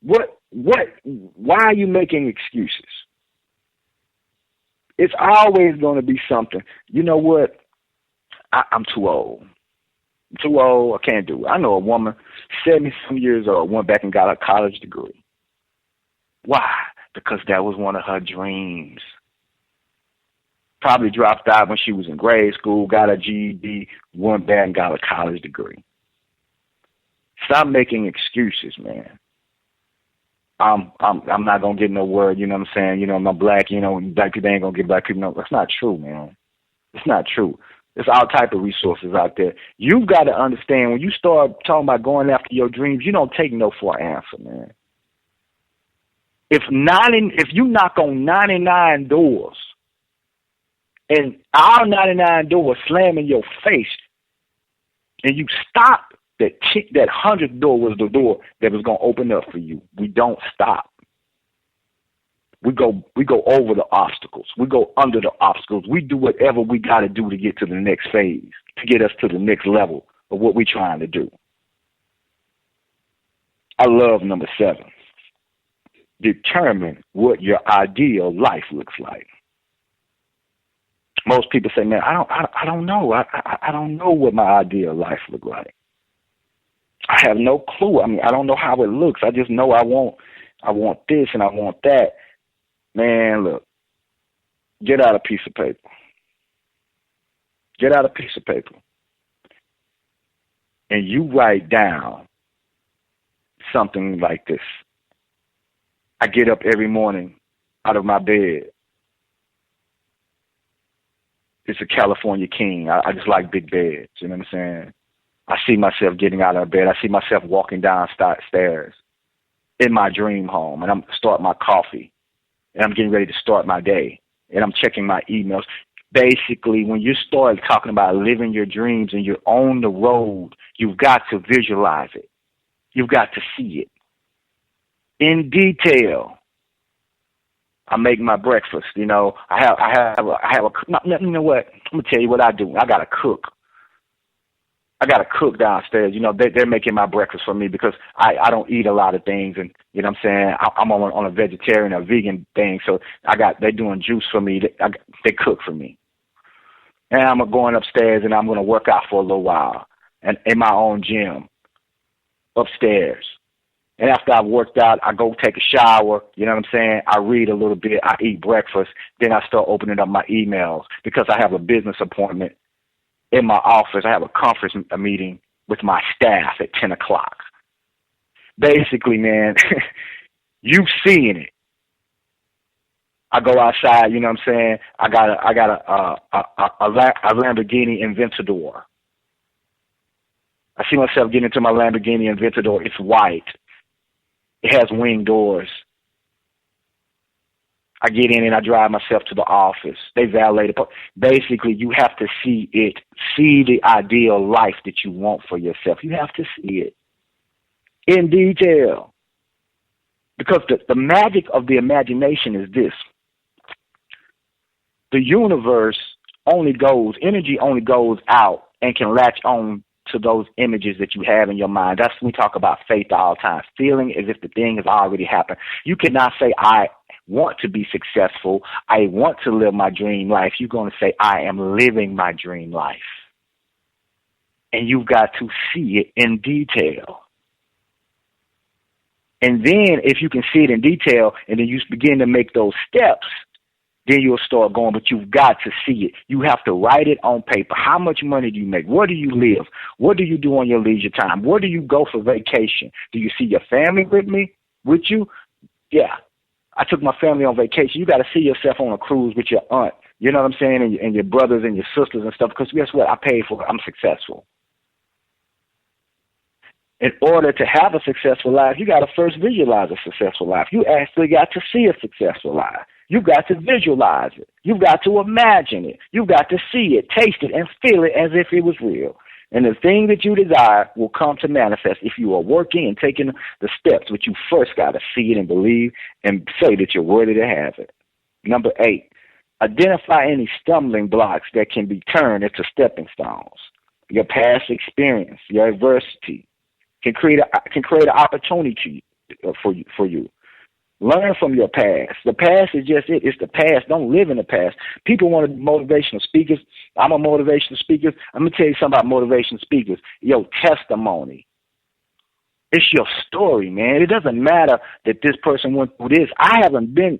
What Why are you making excuses? It's always going to be something. You know what? I'm too old. I'm too old. I can't do it. I know a woman, 70-some years old, went back and got a college degree. Why? Because that was one of her dreams. Probably dropped out when she was in grade school, got a GED, went back and got a college degree. Stop making excuses, man. I'm not gonna get no word, you know what I'm saying? You know, I'm black, you know, black people ain't gonna get black people. No, that's not true, man. It's not true. There's all type of resources out there. You've got to understand, when you start talking about going after your dreams, you don't take no for an answer, man. If you knock on 99 doors and all 99 doors slam in your face, and you stop, that 100th door was the door that was going to open up for you. We don't stop. We go over the obstacles. We go under the obstacles. We do whatever we got to do to get to the next phase, to get us to the next level of what we're trying to do. I love number 7. Determine what your ideal life looks like. Most people say, man, I don't know. I don't know what my ideal life looks like. I have no clue. I mean, I don't know how it looks. I just know I want this and I want that. Man, look, get out a piece of paper. Get out a piece of paper. And you write down something like this. I get up every morning out of my bed. It's a California king. I just like big beds. You know what I'm saying? I see myself getting out of bed. I see myself walking downstairs in my dream home, and I'm starting my coffee, and I'm getting ready to start my day, and I'm checking my emails. Basically, when you start talking about living your dreams and you're on the road, you've got to visualize it. You've got to see it in detail. I make my breakfast. You know, I have a. You know what? I'm gonna tell you what I do. I gotta cook. I got to cook downstairs. You know, they're making my breakfast for me because I don't eat a lot of things. And, you know what I'm saying, I'm on a vegetarian or vegan thing. So they're doing juice for me. They cook for me. And I'm going upstairs and I'm going to work out for a little while and in my own gym upstairs. And after I've worked out, I go take a shower. You know what I'm saying? I read a little bit. I eat breakfast. Then I start opening up my emails because I have a business appointment in my office. I have a meeting with my staff at 10 o'clock. Basically, man, you've seen it. I go outside, you know what I'm saying? I got a Lamborghini Aventador. I see myself getting into my Lamborghini Aventador. It's white. It has wing doors. I get in and I drive myself to the office. They valet it. Basically, you have to see it. See the ideal life that you want for yourself. You have to see it in detail. Because the magic of the imagination is this. The universe energy only goes out and can latch on to those images that you have in your mind. That's when we talk about faith all the time. Feeling as if the thing has already happened. You cannot say, I want to be successful. I want to live my dream life. You're going to say, I am living my dream life. And you've got to see it in detail. And then if you can see it in detail and then you begin to make those steps, then you'll start going, but you've got to see it. You have to write it on paper. How much money do you make? Where do you live? What do you do on your leisure time? Where do you go for vacation? Do you see your family with you? Yeah. I took my family on vacation. You got to see yourself on a cruise with your aunt. You know what I'm saying? And your brothers and your sisters and stuff. Because guess what? I paid for it. I'm successful. In order to have a successful life, you got to first visualize a successful life. You actually got to see a successful life. You've got to visualize it. You've got to imagine it. You've got to see it, taste it, and feel it as if it was real. And the thing that you desire will come to manifest if you are working and taking the steps, but you first got to see it and believe and say that you're worthy to have it. Number 8, identify any stumbling blocks that can be turned into stepping stones. Your past experience, your adversity can create an opportunity for you. Learn from your past. The past is just it. It's the past. Don't live in the past. People want to be motivational speakers. I'm a motivational speaker. I'm going to tell you something about motivational speakers. Your testimony. It's your story, man. It doesn't matter that this person went through this. I haven't been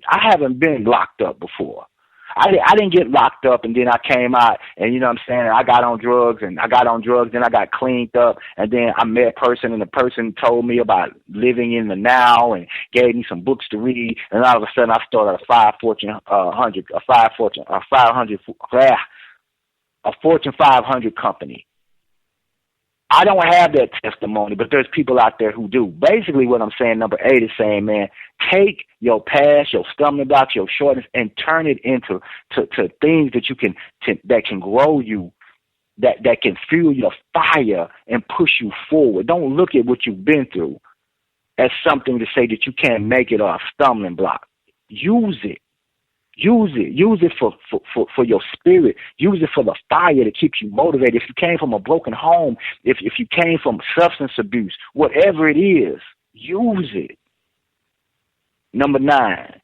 locked up before. I didn't get locked up and then I came out and, you know what I'm saying, I got on drugs, then I got cleaned up, and then I met a person and the person told me about living in the now and gave me some books to read, and all of a sudden I started a Fortune 500 company. I don't have that testimony, but there's people out there who do. Basically what I'm saying, number 8 is saying, man, take your past, your stumbling blocks, your shortness, and turn it into to things that you can that can grow you, that can fuel your fire and push you forward. Don't look at what you've been through as something to say that you can't make it or a stumbling block. Use it. Use it for your spirit. Use it for the fire that keeps you motivated. If you came from a broken home, if you came from substance abuse, whatever it is, use it. Number 9,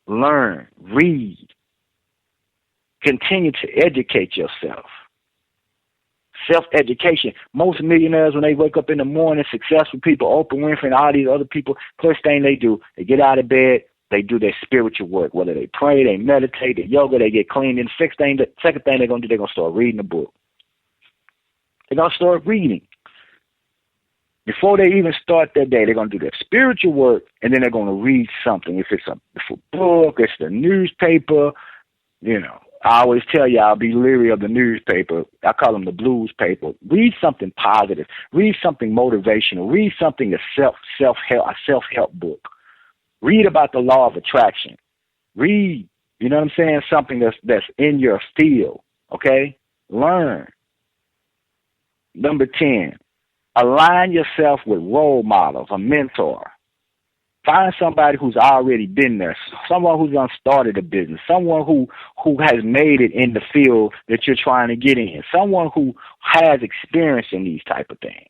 learn, read. Continue to educate yourself. Self-education. Most millionaires, when they wake up in the morning, successful people, Oprah Winfrey and all these other people, first thing they do, they get out of bed, they do their spiritual work, whether they pray, they meditate, they yoga, they get clean. And the second thing they're going to do, they're going to start reading a book. They're going to start reading. Before they even start their day, they're going to do their spiritual work, and then they're going to read something. If it's a book, it's the newspaper, you know. I always tell you I'll be leery of the newspaper. I call them the blues paper. Read something positive. Read something motivational. Read something a self-help book. Read about the law of attraction. Read, you know what I'm saying, something that's in your field, okay? Learn. Number 10, align yourself with role models, a mentor. Find somebody who's already been there, someone who's done started a business, someone who has made it in the field that you're trying to get in, someone who has experience in these type of things.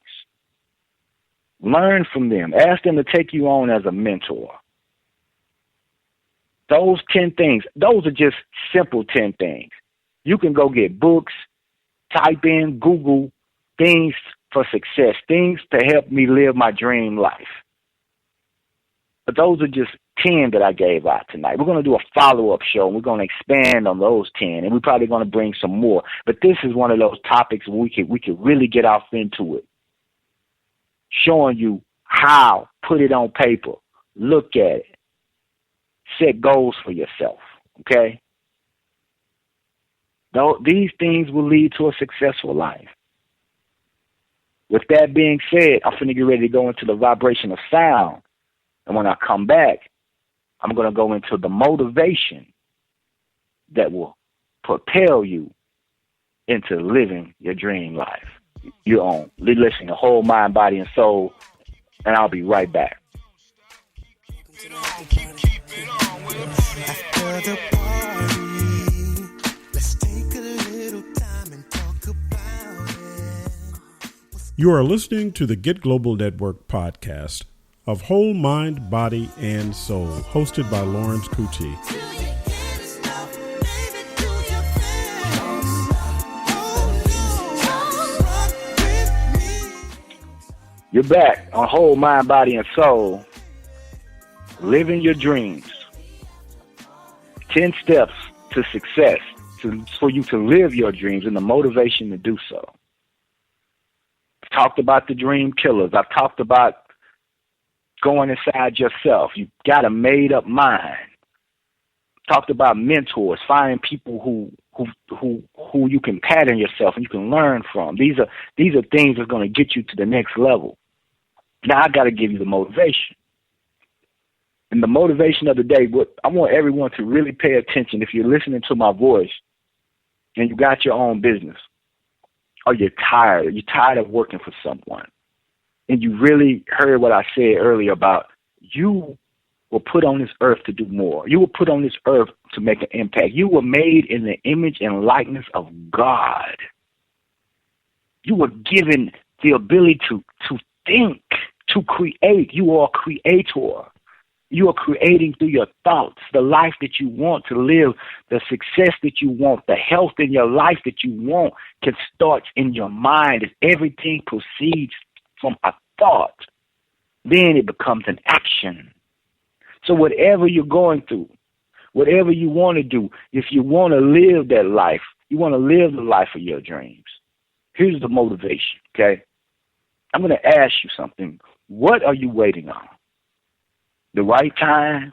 Learn from them. Ask them to take you on as a mentor. Those 10 things, those are just simple 10 things. You can go get books, type in, Google things for success, things to help me live my dream life. But those are just 10 that I gave out tonight. We're going to do a follow-up show, and we're going to expand on those 10, and we're probably going to bring some more. But this is one of those topics where we could really get off into it, showing you how, put it on paper, look at it, set goals for yourself, okay? These things will lead to a successful life. With that being said, I'm finna get ready to go into the vibration of sound. And when I come back, I'm going to go into the motivation that will propel you into living your dream life. Your own. Listen to Whole Mind, Body, and Soul, and I'll be right back. After the party, let's take a little time and talk about it. You are listening to the Get Global Network podcast of Whole Mind, Body, and Soul, hosted by Lawrence-Coutee. You're back on Whole Mind, Body, and Soul, living your dreams. 10 steps to success for you to live your dreams and the motivation to do so. I've talked about the dream killers. I've talked about going inside yourself. You got a made-up mind. Talked about mentors, finding people who you can pattern yourself and you can learn from. These are things that's going to get you to the next level. Now I got to give you the motivation. And the motivation of the day, I want everyone to really pay attention. If you're listening to my voice and you got your own business, or you're tired of working for someone, and you really heard what I said earlier about you were put on this earth to do more. You were put on this earth to make an impact. You were made in the image and likeness of God. You were given the ability to think, to create. You are a creator. You are creating through your thoughts the life that you want to live, the success that you want, the health in your life that you want can start in your mind. If everything proceeds from a thought, then it becomes an action. So whatever you're going through, whatever you want to do, if you want to live that life, you want to live the life of your dreams, here's the motivation, okay? I'm going to ask you something. What are you waiting on? The right time?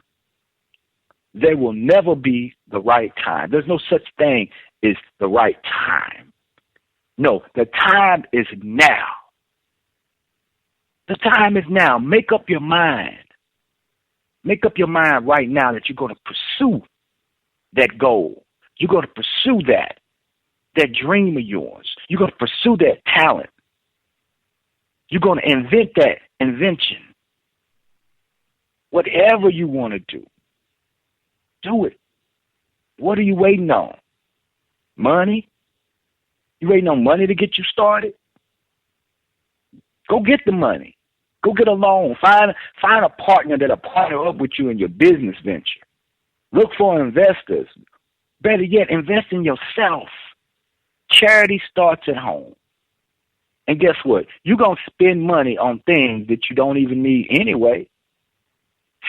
There will never be the right time. There's no such thing as the right time. No, the time is now. The time is now. Make up your mind. Make up your mind right now that you're going to pursue that goal. You're going to pursue that dream of yours. You're going to pursue that talent. You're going to invent that invention. Whatever you want to do it. What are you waiting on? Money? You waiting on money to get you started? Go get the money. Go get a loan. Find a partner that'll partner up with you in your business venture. Look for investors. Better yet, invest in yourself. Charity starts at home. And guess what? You're going to spend money on things that you don't even need anyway.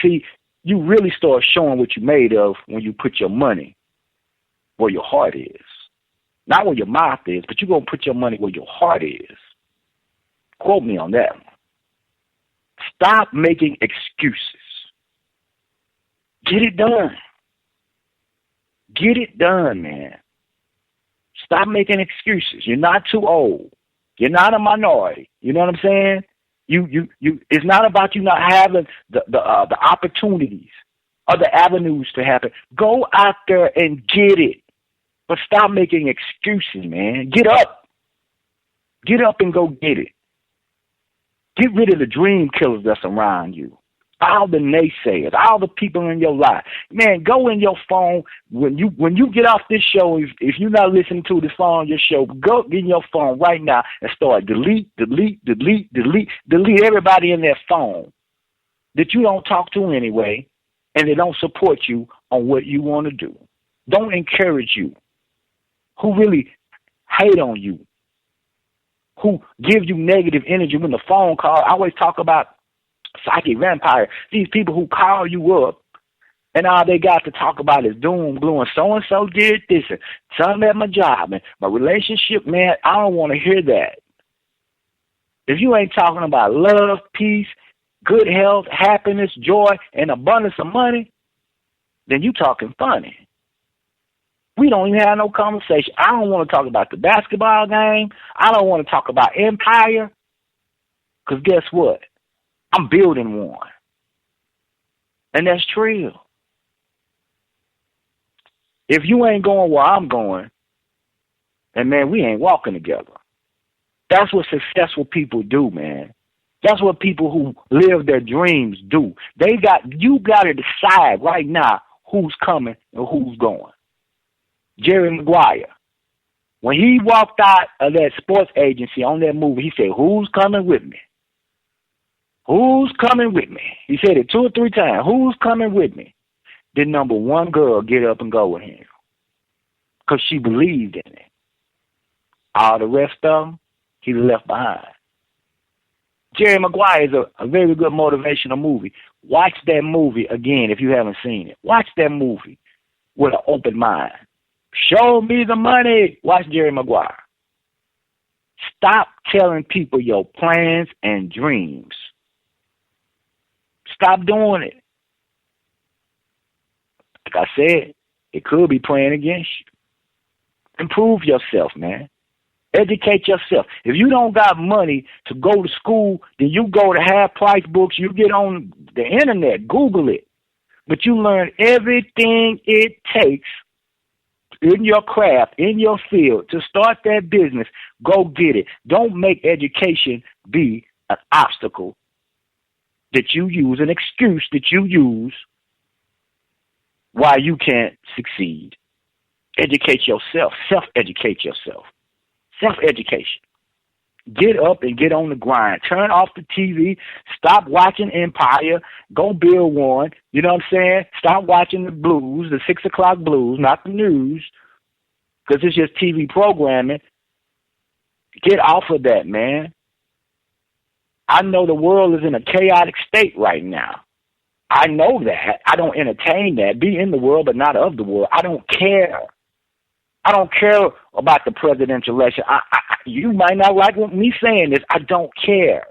See, you really start showing what you're made of when you put your money where your heart is. Not where your mouth is, but you're going to put your money where your heart is. Quote me on that one. Stop making excuses. Get it done. Get it done, man. Stop making excuses. You're not too old. You're not a minority. You know what I'm saying? You. It's not about you not having the opportunities or the avenues to happen. Go out there and get it. But stop making excuses, man. Get up. Get up and go get it. Get rid of the dream killers that's around you. All the naysayers, all the people in your life. Man, go in your phone. When you get off this show, if you're not listening to this phone on your show, go in your phone right now and start delete everybody in that phone that you don't talk to anyway, and they don't support you on what you want to do. Don't encourage you. Who really hate on you? Who give you negative energy when the phone call? I always talk about psychic vampire. These people who call you up and all they got to talk about is doom, gloom. So-and-so did this and something at my job and my relationship, man, I don't want to hear that. If you ain't talking about love, peace, good health, happiness, joy, and abundance of money, then you talking funny. We don't even have no conversation. I don't want to talk about the basketball game. I don't want to talk about empire. Because guess what? I'm building one. And that's true. If you ain't going where I'm going, then, man, we ain't walking together. That's what successful people do, man. That's what people who live their dreams do. You got to decide right now who's coming and who's going. Jerry Maguire, when he walked out of that sports agency on that movie, he said, "Who's coming with me? Who's coming with me?" He said it 2 or 3 times. Who's coming with me? Did number one girl get up and go with him? Because she believed in it. All the rest of them, he left behind. Jerry Maguire is a very good motivational movie. Watch that movie again if you haven't seen it. Watch that movie with an open mind. Show me the money. Watch Jerry Maguire. Stop telling people your plans and dreams. Stop doing it. Like I said, it could be playing against you. Improve yourself, man. Educate yourself. If you don't got money to go to school, then you go to half-price books. You get on the internet, Google it. But you learn everything it takes in your craft, in your field, to start that business. Go get it. Don't make education be an obstacle that you use, an excuse that you use why you can't succeed. Educate yourself. Self-educate yourself. Self-education. Get up and get on the grind. Turn off the TV. Stop watching Empire. Go build one. You know what I'm saying? Stop watching the blues, the 6 o'clock blues, not the news, because it's just TV programming. Get off of that, man. I know the world is in a chaotic state right now. I know that. I don't entertain that. Be in the world, but not of the world. I don't care. I don't care about the presidential election. You might not like me saying this. I don't care.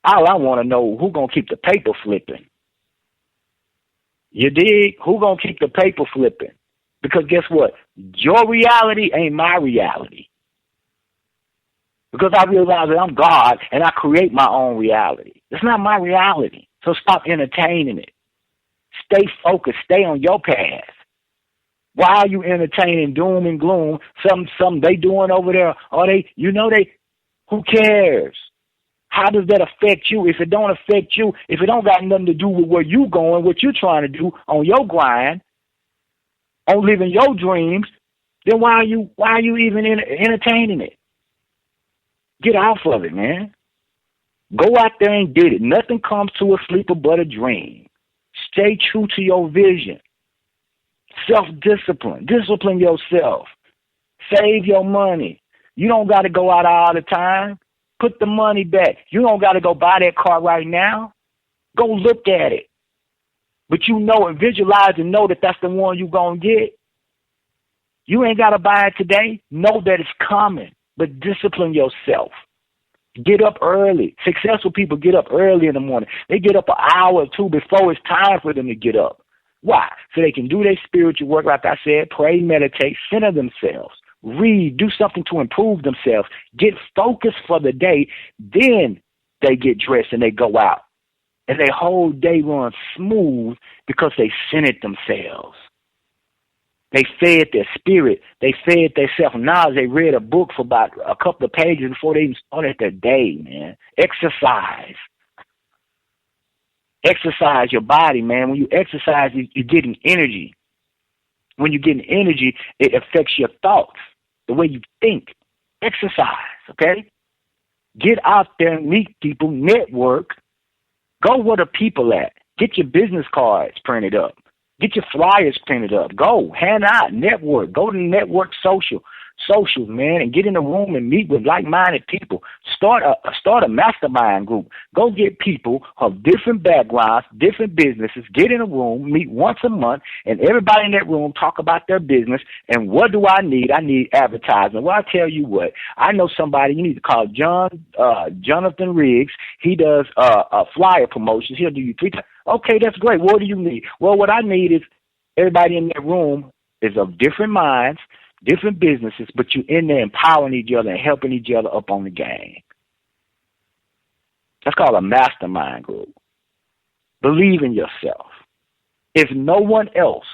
All I want to know, who going to keep the paper flipping? You dig? Who going to keep the paper flipping? Because guess what? Your reality ain't my reality. Because I realize that I'm God and I create my own reality. It's not my reality. So stop entertaining it. Stay focused. Stay on your path. Why are you entertaining doom and gloom? Something they doing over there? Who cares? How does that affect you? If it don't affect you, if it don't got nothing to do with where you going, what you trying to do on your grind, on living your dreams, then why are you even entertaining it? Get off of it, man. Go out there and get it. Nothing comes to a sleeper but a dream. Stay true to your vision. Self-discipline. Discipline yourself. Save your money. You don't got to go out all the time. Put the money back. You don't got to go buy that car right now. Go look at it. But you know and visualize and know that that's the one you're going to get. You ain't got to buy it today. Know that it's coming. But discipline yourself. Get up early. Successful people get up early in the morning. They get up an hour or two before it's time for them to get up. Why? So they can do their spiritual work, like I said, pray, meditate, center themselves, read, do something to improve themselves, get focused for the day. Then they get dressed and they go out. And their whole day runs smooth because they centered themselves. They fed their spirit. They fed their self-knowledge. They read a book for about a couple of pages before they even started their day, man. Exercise. Exercise your body, man. When you exercise, you're getting energy. When you're getting energy, it affects your thoughts, the way you think. Exercise, okay? Get out there and meet people, network. Go where the people at. Get your business cards printed up. Get your flyers printed up. Go, hand out, network. Go to network socials, man, and get in a room and meet with like-minded people. Start a mastermind group. Go get people of different backgrounds, different businesses. Get in a room, meet once a month, and everybody in that room talk about their business. And what do I need? I need advertising. Well, I tell you what. I know somebody. You need to call Jonathan Riggs. He does flyer promotions. He'll do you 3 times. Okay, that's great. What do you need? Well, what I need is everybody in that room is of different minds, different businesses, but you're in there empowering each other and helping each other up on the game. That's called a mastermind group. Believe in yourself. If no one else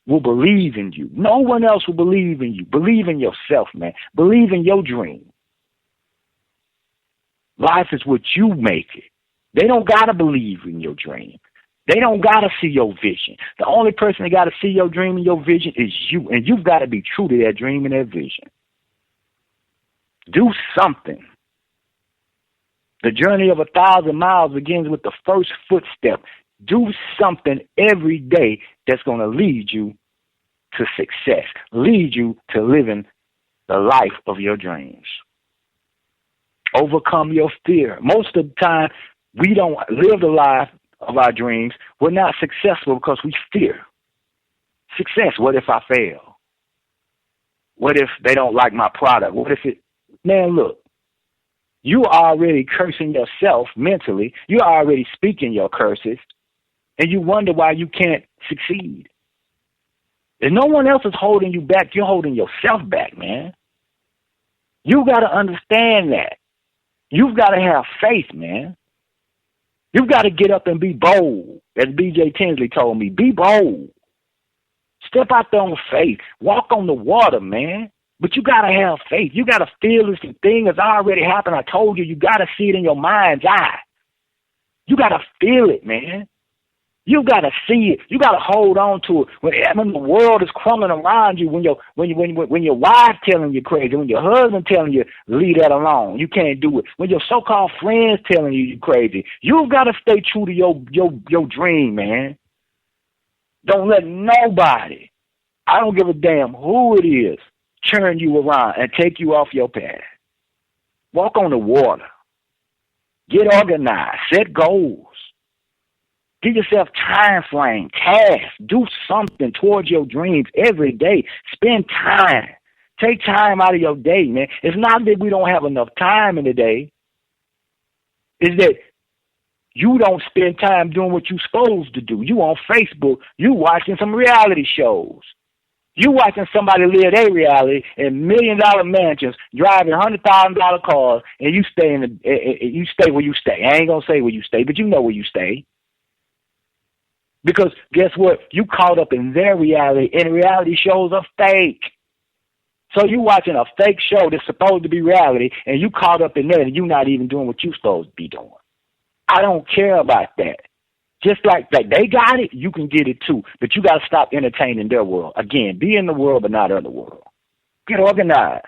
will believe in you, no one else will believe in you. Believe in yourself, man. Believe in your dream. Life is what you make it. They don't got to believe in your dream. They don't got to see your vision. The only person that got to see your dream and your vision is you, and you've got to be true to that dream and that vision. Do something. The journey of 1,000 miles begins with the first footstep. Do something every day that's going to lead you to success, lead you to living the life of your dreams. Overcome your fear. Most of the time, we don't live the life of our dreams. We're not successful because we fear success. What if I fail? What if they don't like my product? What if it... Man, look, you are already cursing yourself mentally. You're already speaking your curses, and you wonder why you can't succeed. If no one else is holding you back, you're holding yourself back, man. You got to understand that. You've got to have faith, man. You've got to get up and be bold. As B.J. Tinsley told me, be bold. Step out there on faith. Walk on the water, man. But you got to have faith. You got to feel this thing has already happened. I told you, you got to see it in your mind's eye. You got to feel it, man. You got to see it. You got to hold on to it. When the world is crumbling around you, when your wife telling you crazy, when your husband telling you leave that alone, you can't do it. When your so-called friends telling you crazy, you've got to stay true to your dream, man. Don't let nobody, I don't give a damn who it is, turn you around and take you off your path. Walk on the water. Get organized. Set goals. Give yourself time frame, tasks. Do something towards your dreams every day. Spend time. Take time out of your day, man. It's not that we don't have enough time in the day. It's that you don't spend time doing what you're supposed to do. You on Facebook, you watching some reality shows. You watching somebody live their reality in $1 million mansions, driving $100,000 cars, and you stay you stay where you stay. I ain't gonna say where you stay, but you know where you stay. Because guess what? You caught up in their reality, and reality shows are fake. So you watching a fake show that's supposed to be reality, and you caught up in that, and you're not even doing what you're supposed to be doing. I don't care about that. Just like that, they got it, you can get it too. But you got to stop entertaining their world. Again, be in the world, but not of the world. Get organized.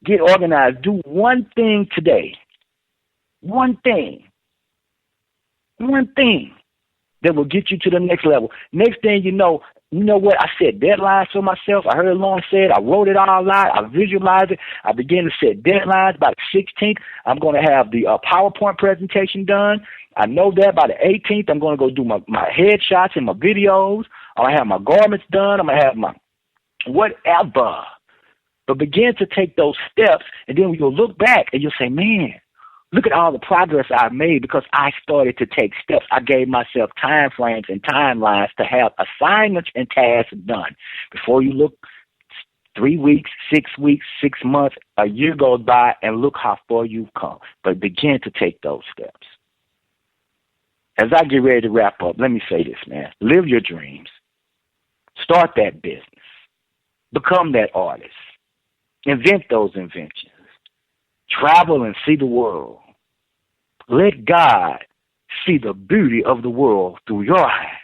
Get organized. Do one thing today. One thing. One thing that will get you to the next level. Next thing you know what? I set deadlines for myself. I heard Lawrence say it. I wrote it all out. I visualized it. I began to set deadlines. By the 16th, I'm going to have the PowerPoint presentation done. I know that by the 18th, I'm going to go do my headshots and my videos. I'm going to have my garments done. I'm going to have my whatever. But begin to take those steps, and then you'll look back and you'll say, man, look at all the progress I've made because I started to take steps. I gave myself time frames and timelines to have assignments and tasks done. Before you look 3 weeks, 6 weeks, 6 months, a year goes by, and look how far you've come. But begin to take those steps. As I get ready to wrap up, let me say this, man. Live your dreams. Start that business. Become that artist. Invent those inventions. Travel and see the world. Let God see the beauty of the world through your eyes.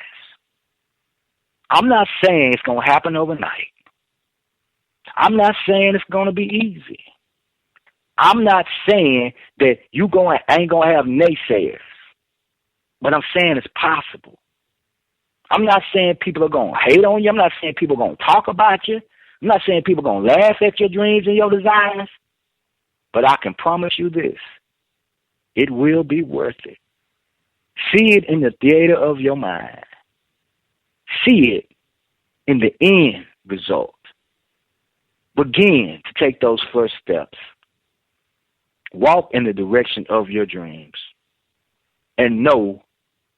I'm not saying it's going to happen overnight. I'm not saying it's going to be easy. I'm not saying that ain't going to have naysayers. But I'm saying it's possible. I'm not saying people are going to hate on you. I'm not saying people are going to talk about you. I'm not saying people are going to laugh at your dreams and your desires. But I can promise you this. It will be worth it. See it in the theater of your mind. See it in the end result. Begin to take those first steps. Walk in the direction of your dreams. And know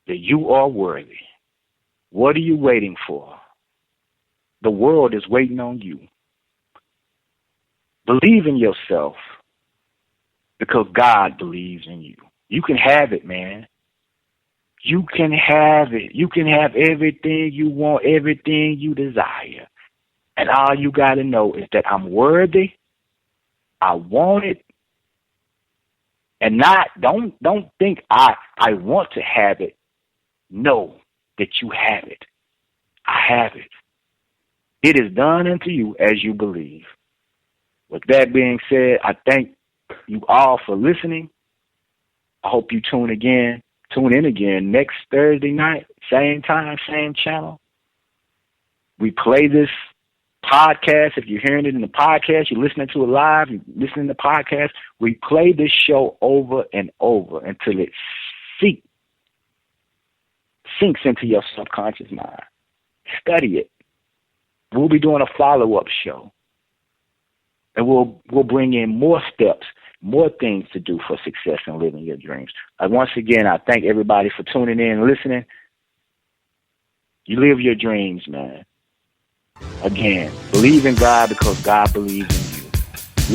that you are worthy. What are you waiting for? The world is waiting on you. Believe in yourself because God believes in you. You can have it, man. You can have it. You can have everything you want, everything you desire. And all you got to know is that I'm worthy. I want it. And don't think I want to have it. Know that you have it. I have it. It is done unto you as you believe. With that being said, I thank you all for listening. I hope you tune in again next Thursday night, same time, same channel. We play this podcast. If you're hearing it in the podcast, you're listening to it live, you're listening to the podcast, we play this show over and over until it sinks into your subconscious mind. Study it. We'll be doing a follow-up show. And we'll bring in more steps, more things to do for success in living your dreams. Once again, I thank everybody for tuning in and listening. You live your dreams, man. Again, believe in God because God believes in you.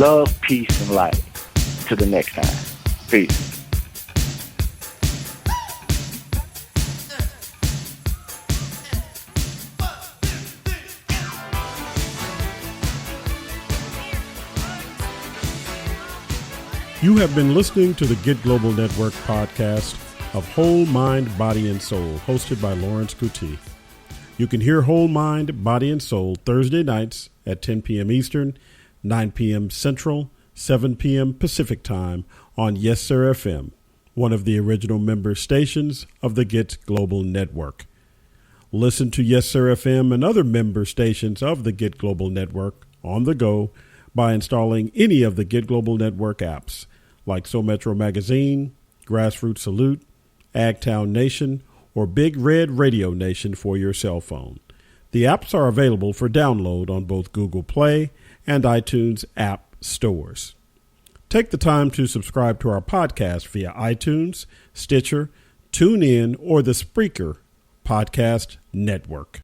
Love, peace, and light. Till the next time. Peace. You have been listening to the Get Global Network podcast, of Whole Mind, Body, and Soul, hosted by Lawrence-Coutee. You can hear Whole Mind, Body, and Soul Thursday nights at 10 p.m. Eastern, 9 p.m. Central, 7 p.m. Pacific Time on Yessurr-FM, one of the original member stations of the Get Global Network. Listen to Yessurr-FM and other member stations of the Get Global Network on the go by installing any of the Get Global Network apps like So Metro Magazine, Grassroots Salute, Agtown Nation, or Big Red Radio Nation for your cell phone. The apps are available for download on both Google Play and iTunes app stores. Take the time to subscribe to our podcast via iTunes, Stitcher, TuneIn, or the Spreaker Podcast Network.